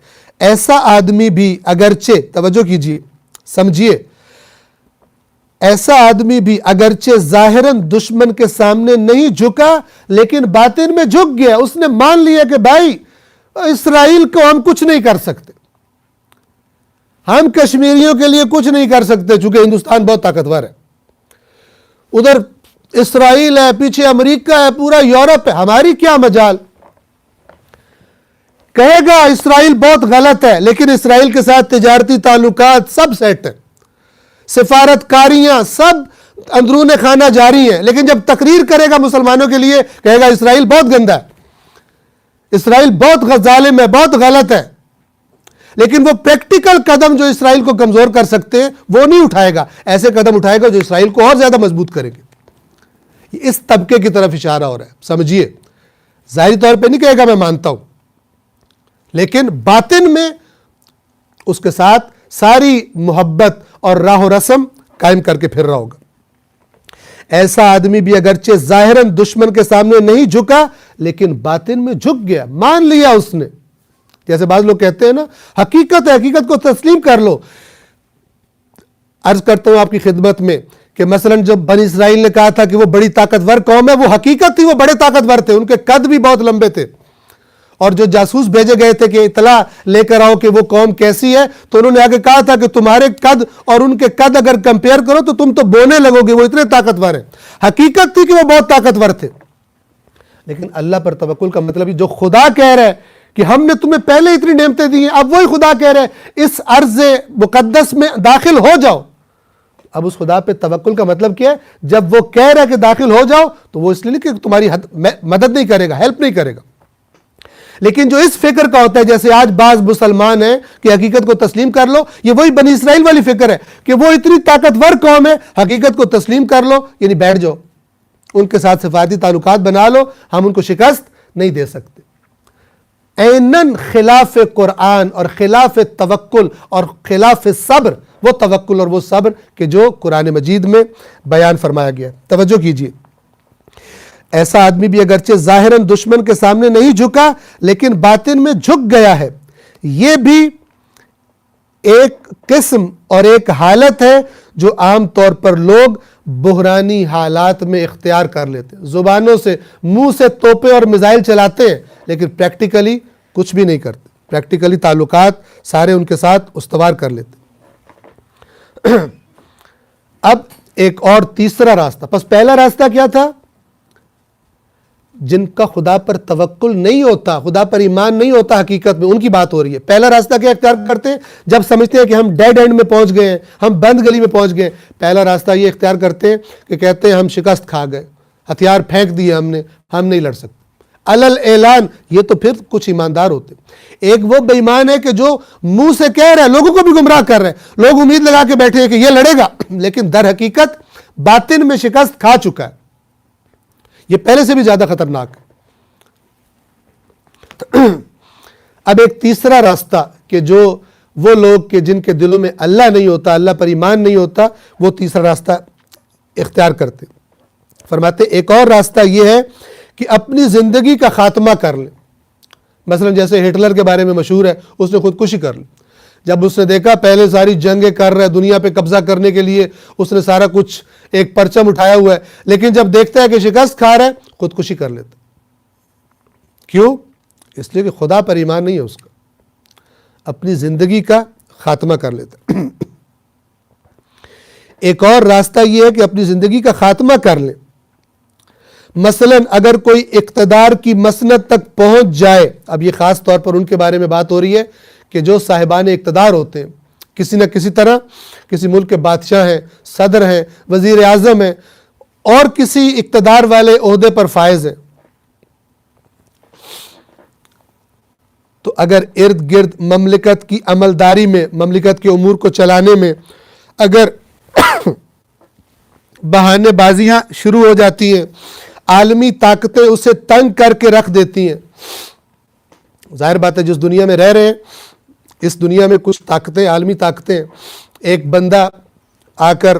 ایسا آدمی بھی اگرچہ, توجہ کیجیے, سمجھیے, ایسا آدمی بھی اگرچہ ظاہراً دشمن کے سامنے نہیں جھکا لیکن باطن میں جھک گیا. اس نے مان لیا کہ بھائی اسرائیل کو ہم کچھ نہیں کر سکتے, ہم کشمیریوں کے لیے کچھ نہیں کر سکتے, چونکہ ہندوستان بہت طاقتور ہے, ادھر اسرائیل ہے, پیچھے امریکہ ہے, پورا یورپ ہے, ہماری کیا مجال. کہے گا اسرائیل بہت غلط ہے, لیکن اسرائیل کے ساتھ تجارتی تعلقات سب سیٹ ہیں, سفارت کاریاں سب اندرون خانہ جاری ہیں, لیکن جب تقریر کرے گا مسلمانوں کے لیے کہے گا اسرائیل بہت گندا ہے, اسرائیل بہت ظالم ہے, بہت غلط ہے. لیکن وہ پریکٹیکل قدم جو اسرائیل کو کمزور کر سکتے ہیں وہ نہیں اٹھائے گا, ایسے قدم اٹھائے گا جو اسرائیل کو اور زیادہ مضبوط کریں گے. اس طبقے کی طرف اشارہ ہو رہا ہے, سمجھیے. ظاہری طور پہ نہیں کہے گا میں مانتا ہوں, لیکن باطن میں اس کے ساتھ ساری محبت اور راہ و رسم قائم کر کے پھر رہا ہوگا. ایسا آدمی بھی اگرچہ ظاہراً دشمن کے سامنے نہیں جھکا لیکن باطن میں جھک گیا, مان لیا اس نے. جیسے بعض لوگ کہتے ہیں نا, حقیقت ہے, حقیقت کو تسلیم کر لو. عرض کرتا ہوں آپ کی خدمت میں کہ مثلاً جب بنی اسرائیل نے کہا تھا کہ وہ بڑی طاقتور قوم ہے, وہ حقیقت تھی, وہ بڑے طاقتور تھے, ان کے قد بھی بہت لمبے تھے, اور جو جاسوس بھیجے گئے تھے کہ اطلاع لے کر آؤ کہ وہ قوم کیسی ہے, تو انہوں نے آگے کہا تھا کہ تمہارے قد اور ان کے قد اگر کمپیئر کرو تو تم تو بونے لگو گے, وہ اتنے طاقتور ہیں. حقیقت تھی کہ وہ بہت طاقتور تھے, لیکن اللہ پر توکل کا مطلب جو خدا کہہ رہا ہے کہ ہم نے تمہیں پہلے اتنی نعمتیں دی ہیں, اب وہی خدا کہہ رہے ہیں اس ارض مقدس میں داخل ہو جاؤ. اب اس خدا پہ توکل کا مطلب کیا ہے؟ جب وہ کہہ رہا ہے کہ داخل ہو جاؤ تو وہ اس لیے کہ تمہاری مدد نہیں کرے گا, ہیلپ نہیں کرے گا. لیکن جو اس فکر کا ہوتا ہے, جیسے آج بعض مسلمان ہیں کہ حقیقت کو تسلیم کر لو, یہ وہی بنی اسرائیل والی فکر ہے کہ وہ اتنی طاقتور قوم ہے, حقیقت کو تسلیم کر لو, یعنی بیٹھ جاؤ, ان کے ساتھ سفارتی تعلقات بنا لو, ہم ان کو شکست نہیں دے سکتے. اینن خلاف قرآن اور خلاف توکل اور خلاف صبر, وہ توکل اور وہ صبر کہ جو قرآن مجید میں بیان فرمایا گیا. توجہ کیجیے. ایسا آدمی بھی اگرچہ ظاہراً دشمن کے سامنے نہیں جھکا لیکن باطن میں جھک گیا ہے. یہ بھی ایک قسم اور ایک حالت ہے جو عام طور پر لوگ بحرانی حالات میں اختیار کر لیتے ہیں. زبانوں سے, منہ سے توپے اور میزائل چلاتے ہیں, لیکن پریکٹیکلی کچھ بھی نہیں کرتے, پریکٹیکلی تعلقات سارے ان کے ساتھ استوار کر لیتے. اب ایک اور تیسرا راستہ. پس پہلا راستہ کیا تھا؟ جن کا خدا پر توکل نہیں ہوتا, خدا پر ایمان نہیں ہوتا حقیقت میں, ان کی بات ہو رہی ہے. پہلا راستہ کیا اختیار کرتے ہیں؟ جب سمجھتے ہیں کہ ہم ڈیڈ اینڈ میں پہنچ گئے ہیں, ہم بند گلی میں پہنچ گئے, پہلا راستہ یہ اختیار کرتے ہیں کہ کہتے ہیں ہم شکست کھا گئے, ہتھیار پھینک دیے ہم نے, ہم نہیں لڑ سکتے. علل اعلان. یہ تو پھر کچھ ایماندار ہوتے. ایک وہ بے ایمان ہے کہ جو منہ سے کہہ رہا ہے, لوگوں کو بھی گمراہ کر رہے ہیں, لوگ امید لگا کے بیٹھے ہیں کہ یہ لڑے گا, لیکن در حقیقت باطن میں شکست کھا چکا ہے. یہ پہلے سے بھی زیادہ خطرناک ہے. اب ایک تیسرا راستہ کہ جو وہ لوگ کہ جن کے دلوں میں اللہ نہیں ہوتا, اللہ پر ایمان نہیں ہوتا, وہ تیسرا راستہ اختیار کرتے. فرماتے ایک اور راستہ یہ ہے کہ اپنی زندگی کا خاتمہ کر لیں. مثلا جیسے ہٹلر کے بارے میں مشہور ہے, اس نے خودکشی کر لی. جب اس نے دیکھا پہلے ساری جنگیں کر رہا ہے, دنیا پہ قبضہ کرنے کے لیے اس نے سارا کچھ ایک پرچم اٹھایا ہوا ہے, لیکن جب دیکھتا ہے کہ شکست کھا رہا ہے, خودکشی کر لیتا. کیوں؟ اس لیے کہ خدا پر ایمان نہیں ہے اس کا, اپنی زندگی کا خاتمہ کر لیتا. ایک اور راستہ یہ ہے کہ اپنی زندگی کا خاتمہ کر لیں. مثلا اگر کوئی اقتدار کی مسند تک پہنچ جائے, اب یہ خاص طور پر ان کے بارے میں بات ہو رہی ہے کہ جو صاحبان اقتدار ہوتے ہیں, کسی نہ کسی طرح, کسی ملک کے بادشاہ ہیں, صدر ہیں, وزیر اعظم ہیں, اور کسی اقتدار والے عہدے پر فائز ہیں. تو اگر ارد گرد مملکت کی عملداری میں, مملکت کے امور کو چلانے میں اگر بہانے بازیاں شروع ہو جاتی ہیں, عالمی طاقتیں اسے تنگ کر کے رکھ دیتی ہیں. ظاہر بات ہے جس دنیا میں رہ رہے ہیں, اس دنیا میں کچھ طاقتیں, عالمی طاقتیں, ایک بندہ آ کر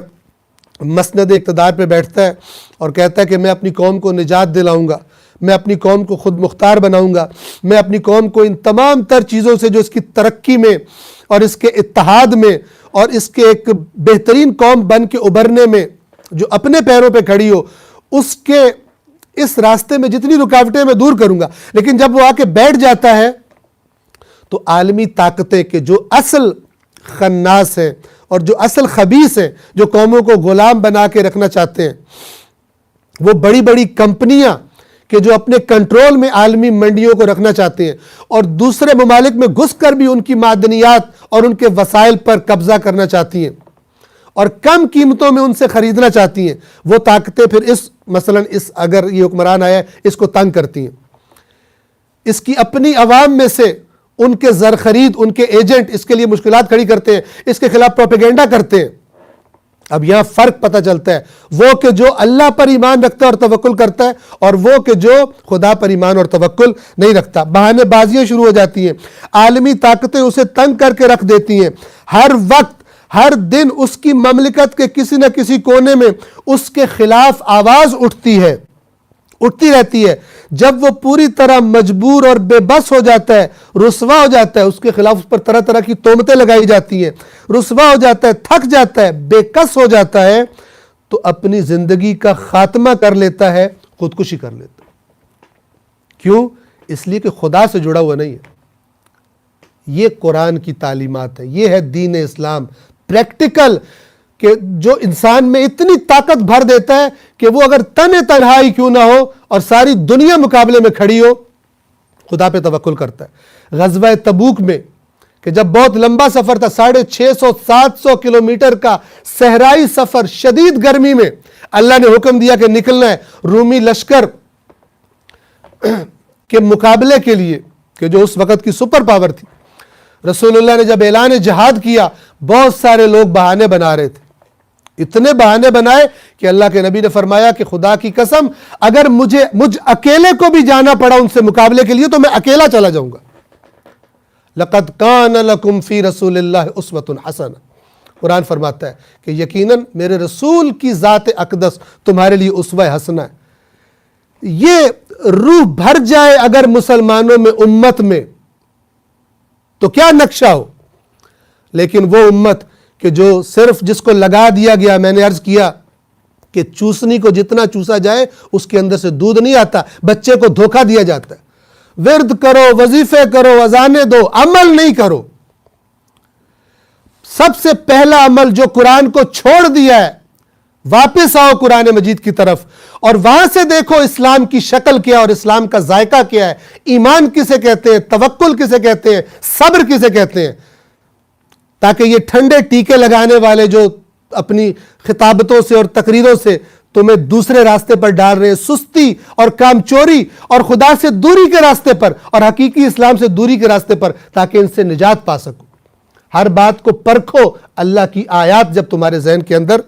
مسند اقتدار پہ بیٹھتا ہے اور کہتا ہے کہ میں اپنی قوم کو نجات دلاؤں گا, میں اپنی قوم کو خود مختار بناؤں گا, میں اپنی قوم کو ان تمام تر چیزوں سے جو اس کی ترقی میں اور اس کے اتحاد میں اور اس کے ایک بہترین قوم بن کے ابھرنے میں جو اپنے پیروں پہ کھڑی ہو, اس کے اس راستے میں جتنی رکاوٹیں میں دور کروں گا. لیکن جب وہ آ کے بیٹھ جاتا ہے تو عالمی طاقتیں کہ جو اصل خناس ہیں اور جو اصل خبیث ہیں, جو قوموں کو غلام بنا کے رکھنا چاہتے ہیں, وہ بڑی بڑی کمپنیاں کہ جو اپنے کنٹرول میں عالمی منڈیوں کو رکھنا چاہتے ہیں اور دوسرے ممالک میں گھس کر بھی ان کی معدنیات اور ان کے وسائل پر قبضہ کرنا چاہتی ہیں اور کم قیمتوں میں ان سے خریدنا چاہتی ہیں, وہ طاقتیں پھر مثلا اگر یہ حکمران آیا ہے, اس کو تنگ کرتی ہیں. اس کی اپنی عوام میں سے ان کے زر خرید, ان کے ایجنٹ اس کے لیے مشکلات کھڑی کرتے ہیں, اس کے خلاف پروپیگنڈا کرتے ہیں. اب یہاں فرق پتہ چلتا ہے, وہ کہ جو اللہ پر ایمان رکھتا ہے اور توکل کرتا ہے, اور وہ کہ جو خدا پر ایمان اور توکل نہیں رکھتا. بہانے بازیاں شروع ہو جاتی ہیں, عالمی طاقتیں اسے تنگ کر کے رکھ دیتی ہیں. ہر وقت ہر دن اس کی مملکت کے کسی نہ کسی کونے میں اس کے خلاف آواز اٹھتی رہتی ہے. جب وہ پوری طرح مجبور اور بے بس ہو جاتا ہے, رسوا ہو جاتا ہے, اس کے خلاف اس پر طرح طرح کی تہمتیں لگائی جاتی ہیں, رسوا ہو جاتا ہے, تھک جاتا ہے, بے کس ہو جاتا ہے, تو اپنی زندگی کا خاتمہ کر لیتا ہے, خودکشی کر لیتا ہے. کیوں؟ اس لیے کہ خدا سے جڑا ہوا نہیں ہے. یہ قرآن کی تعلیمات ہے, یہ ہے دین اسلام پریکٹیکل, کہ جو انسان میں اتنی طاقت بھر دیتا ہے کہ وہ اگر تنہائی کیوں نہ ہو اور ساری دنیا مقابلے میں کھڑی ہو, خدا پہ توکل کرتا ہے. غزوہ تبوک میں کہ جب بہت لمبا سفر تھا, 650-700 کلومیٹر کا صحرائی سفر, شدید گرمی میں اللہ نے حکم دیا کہ نکلنا ہے رومی لشکر کے مقابلے کے لیے, کہ جو اس وقت کی سپر پاور تھی. رسول اللہ نے جب اعلان جہاد کیا, بہت سارے لوگ بہانے بنا رہے تھے, اتنے بہانے بنائے کہ اللہ کے نبی نے فرمایا کہ خدا کی قسم اگر مجھ اکیلے کو بھی جانا پڑا ان سے مقابلے کے لیے تو میں اکیلا چلا جاؤں گا. لَقَدْ كَانَ لَكُمْ فِي رَسُولِ اللَّهِ أُسْوَةٌ حَسَنَةٌ. قرآن فرماتا ہے کہ یقیناً میرے رسول کی ذات اقدس تمہارے لیے اسوہ حسنہ ہے. یہ روح بھر جائے اگر مسلمانوں میں, امت میں, تو کیا نقشہ ہو. لیکن وہ امت کہ جو صرف جس کو لگا دیا گیا, میں نے عرض کیا کہ چوسنی کو جتنا چوسا جائے اس کے اندر سے دودھ نہیں آتا, بچے کو دھوکہ دیا جاتا ہے. ورد کرو, وظیفے کرو, اذانیں دو, عمل نہیں کرو. سب سے پہلا عمل جو قرآن کو چھوڑ دیا ہے واپس آؤ قرآن مجید کی طرف اور وہاں سے دیکھو اسلام کی شکل کیا اور اسلام کا ذائقہ کیا ہے، ایمان کسے کہتے ہیں، توکل کسے کہتے ہیں، صبر کسے کہتے ہیں، تاکہ یہ ٹھنڈے ٹیکے لگانے والے جو اپنی خطابتوں سے اور تقریروں سے تمہیں دوسرے راستے پر ڈال رہے ہیں، سستی اور کام چوری اور خدا سے دوری کے راستے پر اور حقیقی اسلام سے دوری کے راستے پر، تاکہ ان سے نجات پا سکو۔ ہر بات کو پرکھو، اللہ کی آیات جب تمہارے ذہن کے اندر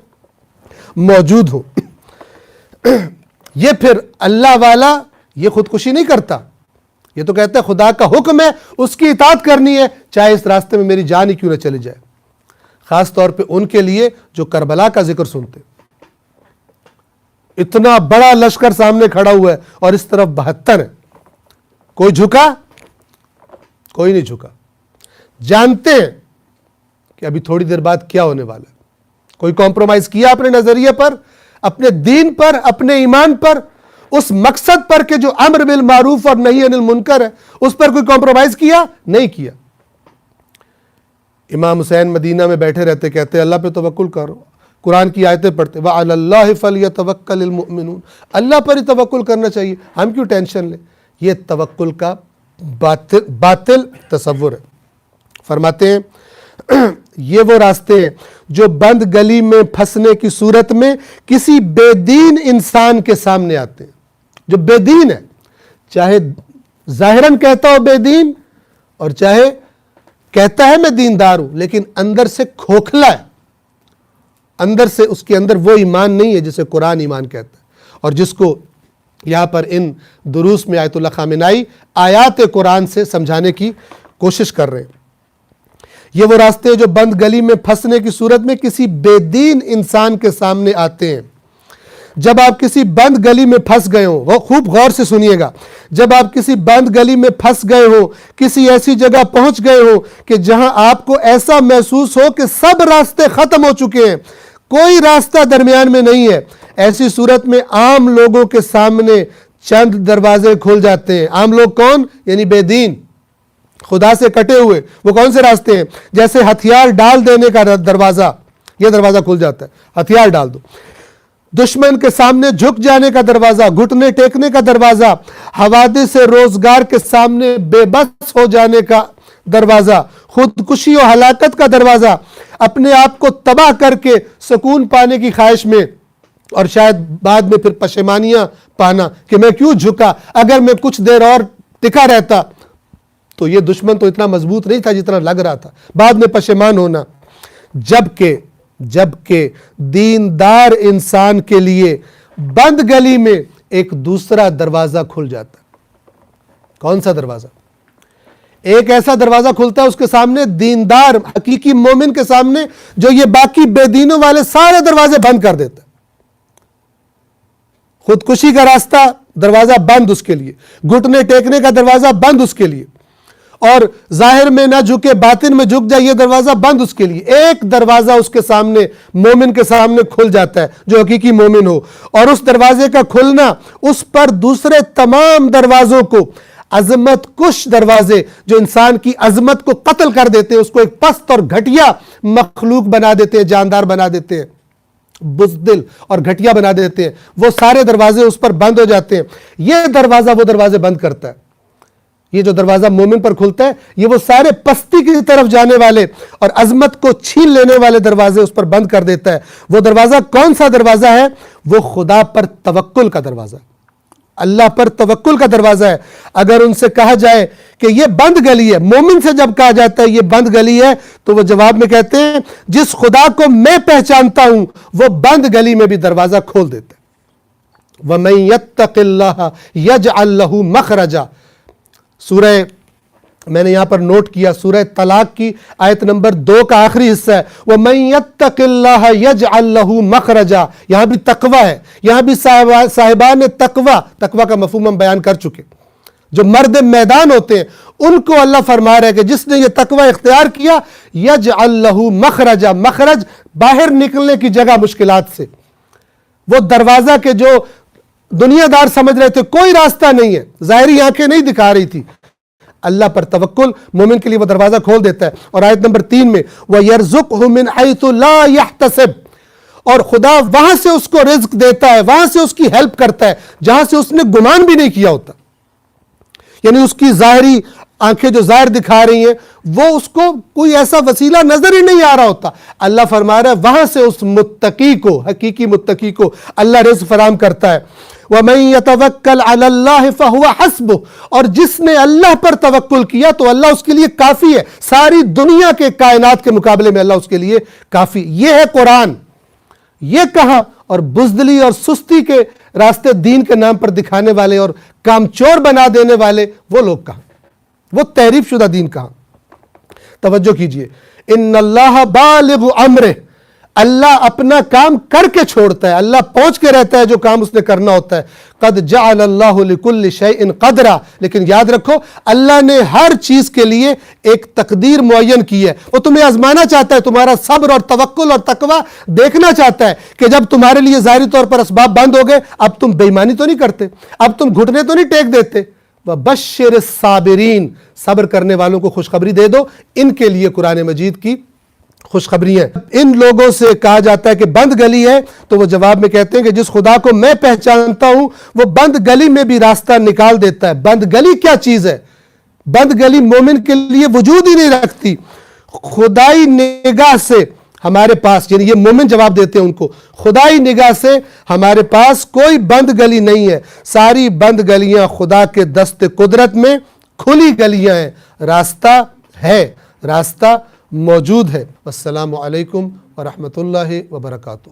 موجود ہو۔ یہ پھر اللہ والا یہ خودکشی نہیں کرتا، یہ تو کہتا ہے خدا کا حکم ہے، اس کی اطاعت کرنی ہے، چاہے اس راستے میں میری جان ہی کیوں نہ چلی جائے۔ خاص طور پہ ان کے لیے جو کربلا کا ذکر سنتے، اتنا بڑا لشکر سامنے کھڑا ہوا ہے اور اس طرف 72 ہے، کوئی جھکا؟ کوئی نہیں جھکا۔ جانتے ہیں کہ ابھی تھوڑی دیر بعد کیا ہونے والا ہے۔ کوئی کمپرومائز کیا اپنے نظریے پر، اپنے دین پر، اپنے ایمان پر، اس مقصد پر کہ جو امر بالمعروف اور نہی عن المنکر ہے، اس پر کوئی کمپرومائز کیا؟ نہیں کیا۔ امام حسین مدینہ میں بیٹھے رہتے، کہتے اللہ پہ توکل کرو، قرآن کی آیتیں پڑھتے، وَعَلَى اللَّهِ فَلْيَتَوَكَّلِ الْمُؤْمِنُونَ، اللہ پر ہی توکل کرنا چاہیے، ہم کیوں ٹینشن لیں؟ یہ توکل کا باطل تصور ہے۔ فرماتے ہیں یہ وہ راستے ہیں جو بند گلی میں پھنسنے کی صورت میں کسی بے دین انسان کے سامنے آتے ہیں۔ جو بے دین ہے، چاہے ظاہراً کہتا ہو بے دین اور چاہے کہتا ہے میں دیندار ہوں، لیکن اندر سے کھوکھلا ہے، اندر سے اس کے اندر وہ ایمان نہیں ہے جسے قرآن ایمان کہتا ہے، اور جس کو یہاں پر ان دروس میں آیت اللہ خامنائی آیات قرآن سے سمجھانے کی کوشش کر رہے ہیں۔ یہ وہ راستے جو بند گلی میں پھنسنے کی صورت میں کسی بے دین انسان کے سامنے آتے ہیں۔ جب آپ کسی بند گلی میں پھنس گئے ہوں، وہ خوب غور سے سنیے گا، جب آپ کسی بند گلی میں پھنس گئے ہوں، کسی ایسی جگہ پہنچ گئے ہوں کہ جہاں آپ کو ایسا محسوس ہو کہ سب راستے ختم ہو چکے ہیں، کوئی راستہ درمیان میں نہیں ہے، ایسی صورت میں عام لوگوں کے سامنے چند دروازے کھل جاتے ہیں۔ عام لوگ کون؟ یعنی بے دین، خدا سے کٹے ہوئے۔ وہ کون سے راستے ہیں؟ جیسے ہتھیار ڈال دینے کا دروازہ، یہ دروازہ کھل جاتا ہے، ہتھیار ڈال دو۔ دشمن کے سامنے جھک جانے کا دروازہ، گھٹنے ٹیکنے کا دروازہ، حوادث روزگار کے سامنے بے بس ہو جانے کا دروازہ، خودکشی و ہلاکت کا دروازہ، اپنے آپ کو تباہ کر کے سکون پانے کی خواہش میں اور شاید بعد میں پھر پشیمانیاں پانا کہ میں کیوں جھکا، اگر میں کچھ دیر اور ٹکا رہتا تو یہ دشمن تو اتنا مضبوط نہیں تھا جتنا لگ رہا تھا، بعد میں پشیمان ہونا۔ جبکہ دیندار انسان کے لیے بند گلی میں ایک دوسرا دروازہ کھل جاتا ہے۔ کون سا دروازہ؟ ایک ایسا دروازہ کھلتا ہے اس کے سامنے، دیندار حقیقی مومن کے سامنے، جو یہ باقی بے دینوں والے سارے دروازے بند کر دیتا ہے۔ خودکشی کا راستہ، دروازہ بند اس کے لیے، گھٹنے ٹیکنے کا دروازہ بند اس کے لیے، اور ظاہر میں نہ جھکے باطن میں جھک جائے یہ دروازہ بند اس کے لیے۔ ایک دروازہ اس کے سامنے، مومن کے سامنے کھل جاتا ہے جو حقیقی مومن ہو، اور اس دروازے کا کھلنا اس پر دوسرے تمام دروازوں کو، عظمت کش دروازے جو انسان کی عظمت کو قتل کر دیتے ہیں، اس کو ایک پست اور گھٹیا مخلوق بنا دیتے ہیں، جاندار بنا دیتے ہیں، بزدل اور گھٹیا بنا دیتے ہیں، وہ سارے دروازے اس پر بند ہو جاتے ہیں۔ یہ دروازہ وہ دروازے بند کرتا ہے۔ یہ جو دروازہ مومن پر کھلتا ہے، یہ وہ سارے پستی کی طرف جانے والے اور عظمت کو چھین لینے والے دروازے اس پر بند کر دیتا ہے۔ وہ دروازہ کون سا دروازہ ہے؟ وہ خدا پر توکل کا دروازہ، اللہ پر توکل کا دروازہ ہے۔ اگر ان سے کہا جائے کہ یہ بند گلی ہے، مومن سے جب کہا جاتا ہے یہ بند گلی ہے، تو وہ جواب میں کہتے ہیں جس خدا کو میں پہچانتا ہوں وہ بند گلی میں بھی دروازہ کھول دیتا ہے۔ وَمَن يَتَّقِ اللَّهَ يَجْعَل لَّهُ مَخْرَجًا، سورہ، میں نے یہاں پر نوٹ کیا، سورہ طلاق کی آیت نمبر 2 کا آخری حصہ ہے، وَمَن يَتَّقِ اللَّهَ يَجْعَل لَّهُ مَخْرَجًا۔ یہاں بھی تقوی ہے، یہاں بھی صاحبان تقوی کا مفہوم ہم بیان کر چکے، جو مرد میدان ہوتے ہیں ان کو اللہ فرما رہا ہے کہ جس نے یہ تقوی اختیار کیا، يَجْعَل لَّهُ مَخْرَجًا، مخرج باہر نکلنے کی جگہ مشکلات سے، وہ دروازہ کے جو دنیا دار سمجھ رہے تھے کوئی راستہ نہیں ہے، ظاہری آنکھیں نہیں دکھا رہی تھی، اللہ پر توکل مومن کے لیے وہ دروازہ کھول دیتا ہے۔ اور آیت نمبر 3 میں وَيَرْزُقْهُ مِنْ حَيْثُ لَا يَحْتَسِبْ، اور خدا وہاں سے اس کو رزق دیتا ہے, وہاں سے اس کی ہیلپ کرتا ہے جہاں سے اس نے گمان بھی نہیں کیا ہوتا. یعنی اس کی ظاہری آنکھیں جو ظاہر دکھا رہی ہیں وہ اس کو کوئی ایسا وسیلہ نظر ہی نہیں آ رہا ہوتا. اللہ فرما رہا ہے وہاں سے اس متقی کو, حقیقی متقی کو اللہ رزق فراہم کرتا ہے. وَمَن يَتَوَكَّلْ عَلَى اللَّهِ فَهُوَ حَسْبُهُ, اور جس نے اللہ پر توکل کیا تو اللہ اس کے لیے کافی ہے. ساری دنیا کے کائنات کے مقابلے میں اللہ اس کے لیے کافی. یہ ہے قرآن. یہ کہا, اور بزدلی اور سستی کے راستے دین کے نام پر دکھانے والے اور کامچور بنا دینے والے وہ لوگ کہاں, وہ تحریف شدہ دین کہاں. توجہ کیجئے, ان اللہ بالغ امرہ, اللہ اپنا کام کر کے چھوڑتا ہے, اللہ پہنچ کے رہتا ہے جو کام اس نے کرنا ہوتا ہے. قد جعل اللہ لکل شیء قدرا, لیکن یاد رکھو اللہ نے ہر چیز کے لیے ایک تقدیر معین کی ہے. وہ تمہیں آزمانا چاہتا ہے, تمہارا صبر اور توکل اور تقوی دیکھنا چاہتا ہے کہ جب تمہارے لیے ظاہری طور پر اسباب بند ہو گئے, اب تم بے ایمانی تو نہیں کرتے, اب تم گھٹنے تو نہیں ٹیک دیتے. وَبَشِّرِ الصَّابِرِينَ, صبر کرنے والوں کو خوشخبری دے دو. ان کے لیے قرآن مجید کی خوشخبری ہے. ان لوگوں سے کہا جاتا ہے کہ بند گلی ہے, تو وہ جواب میں کہتے ہیں کہ جس خدا کو میں پہچانتا ہوں وہ بند گلی میں بھی راستہ نکال دیتا ہے. بند گلی کیا چیز ہے؟ بند گلی مومن کے لیے وجود ہی نہیں رکھتی. خدائی نگاہ سے ہمارے پاس, یعنی یہ مومن جواب دیتے ہیں ان کو, خدائی نگاہ سے ہمارے پاس کوئی بند گلی نہیں ہے. ساری بند گلیاں خدا کے دست قدرت میں کھلی گلیاں ہیں. راستہ ہے, راستہ موجود ہے. السلام علیکم ورحمۃ اللہ وبرکاتہ.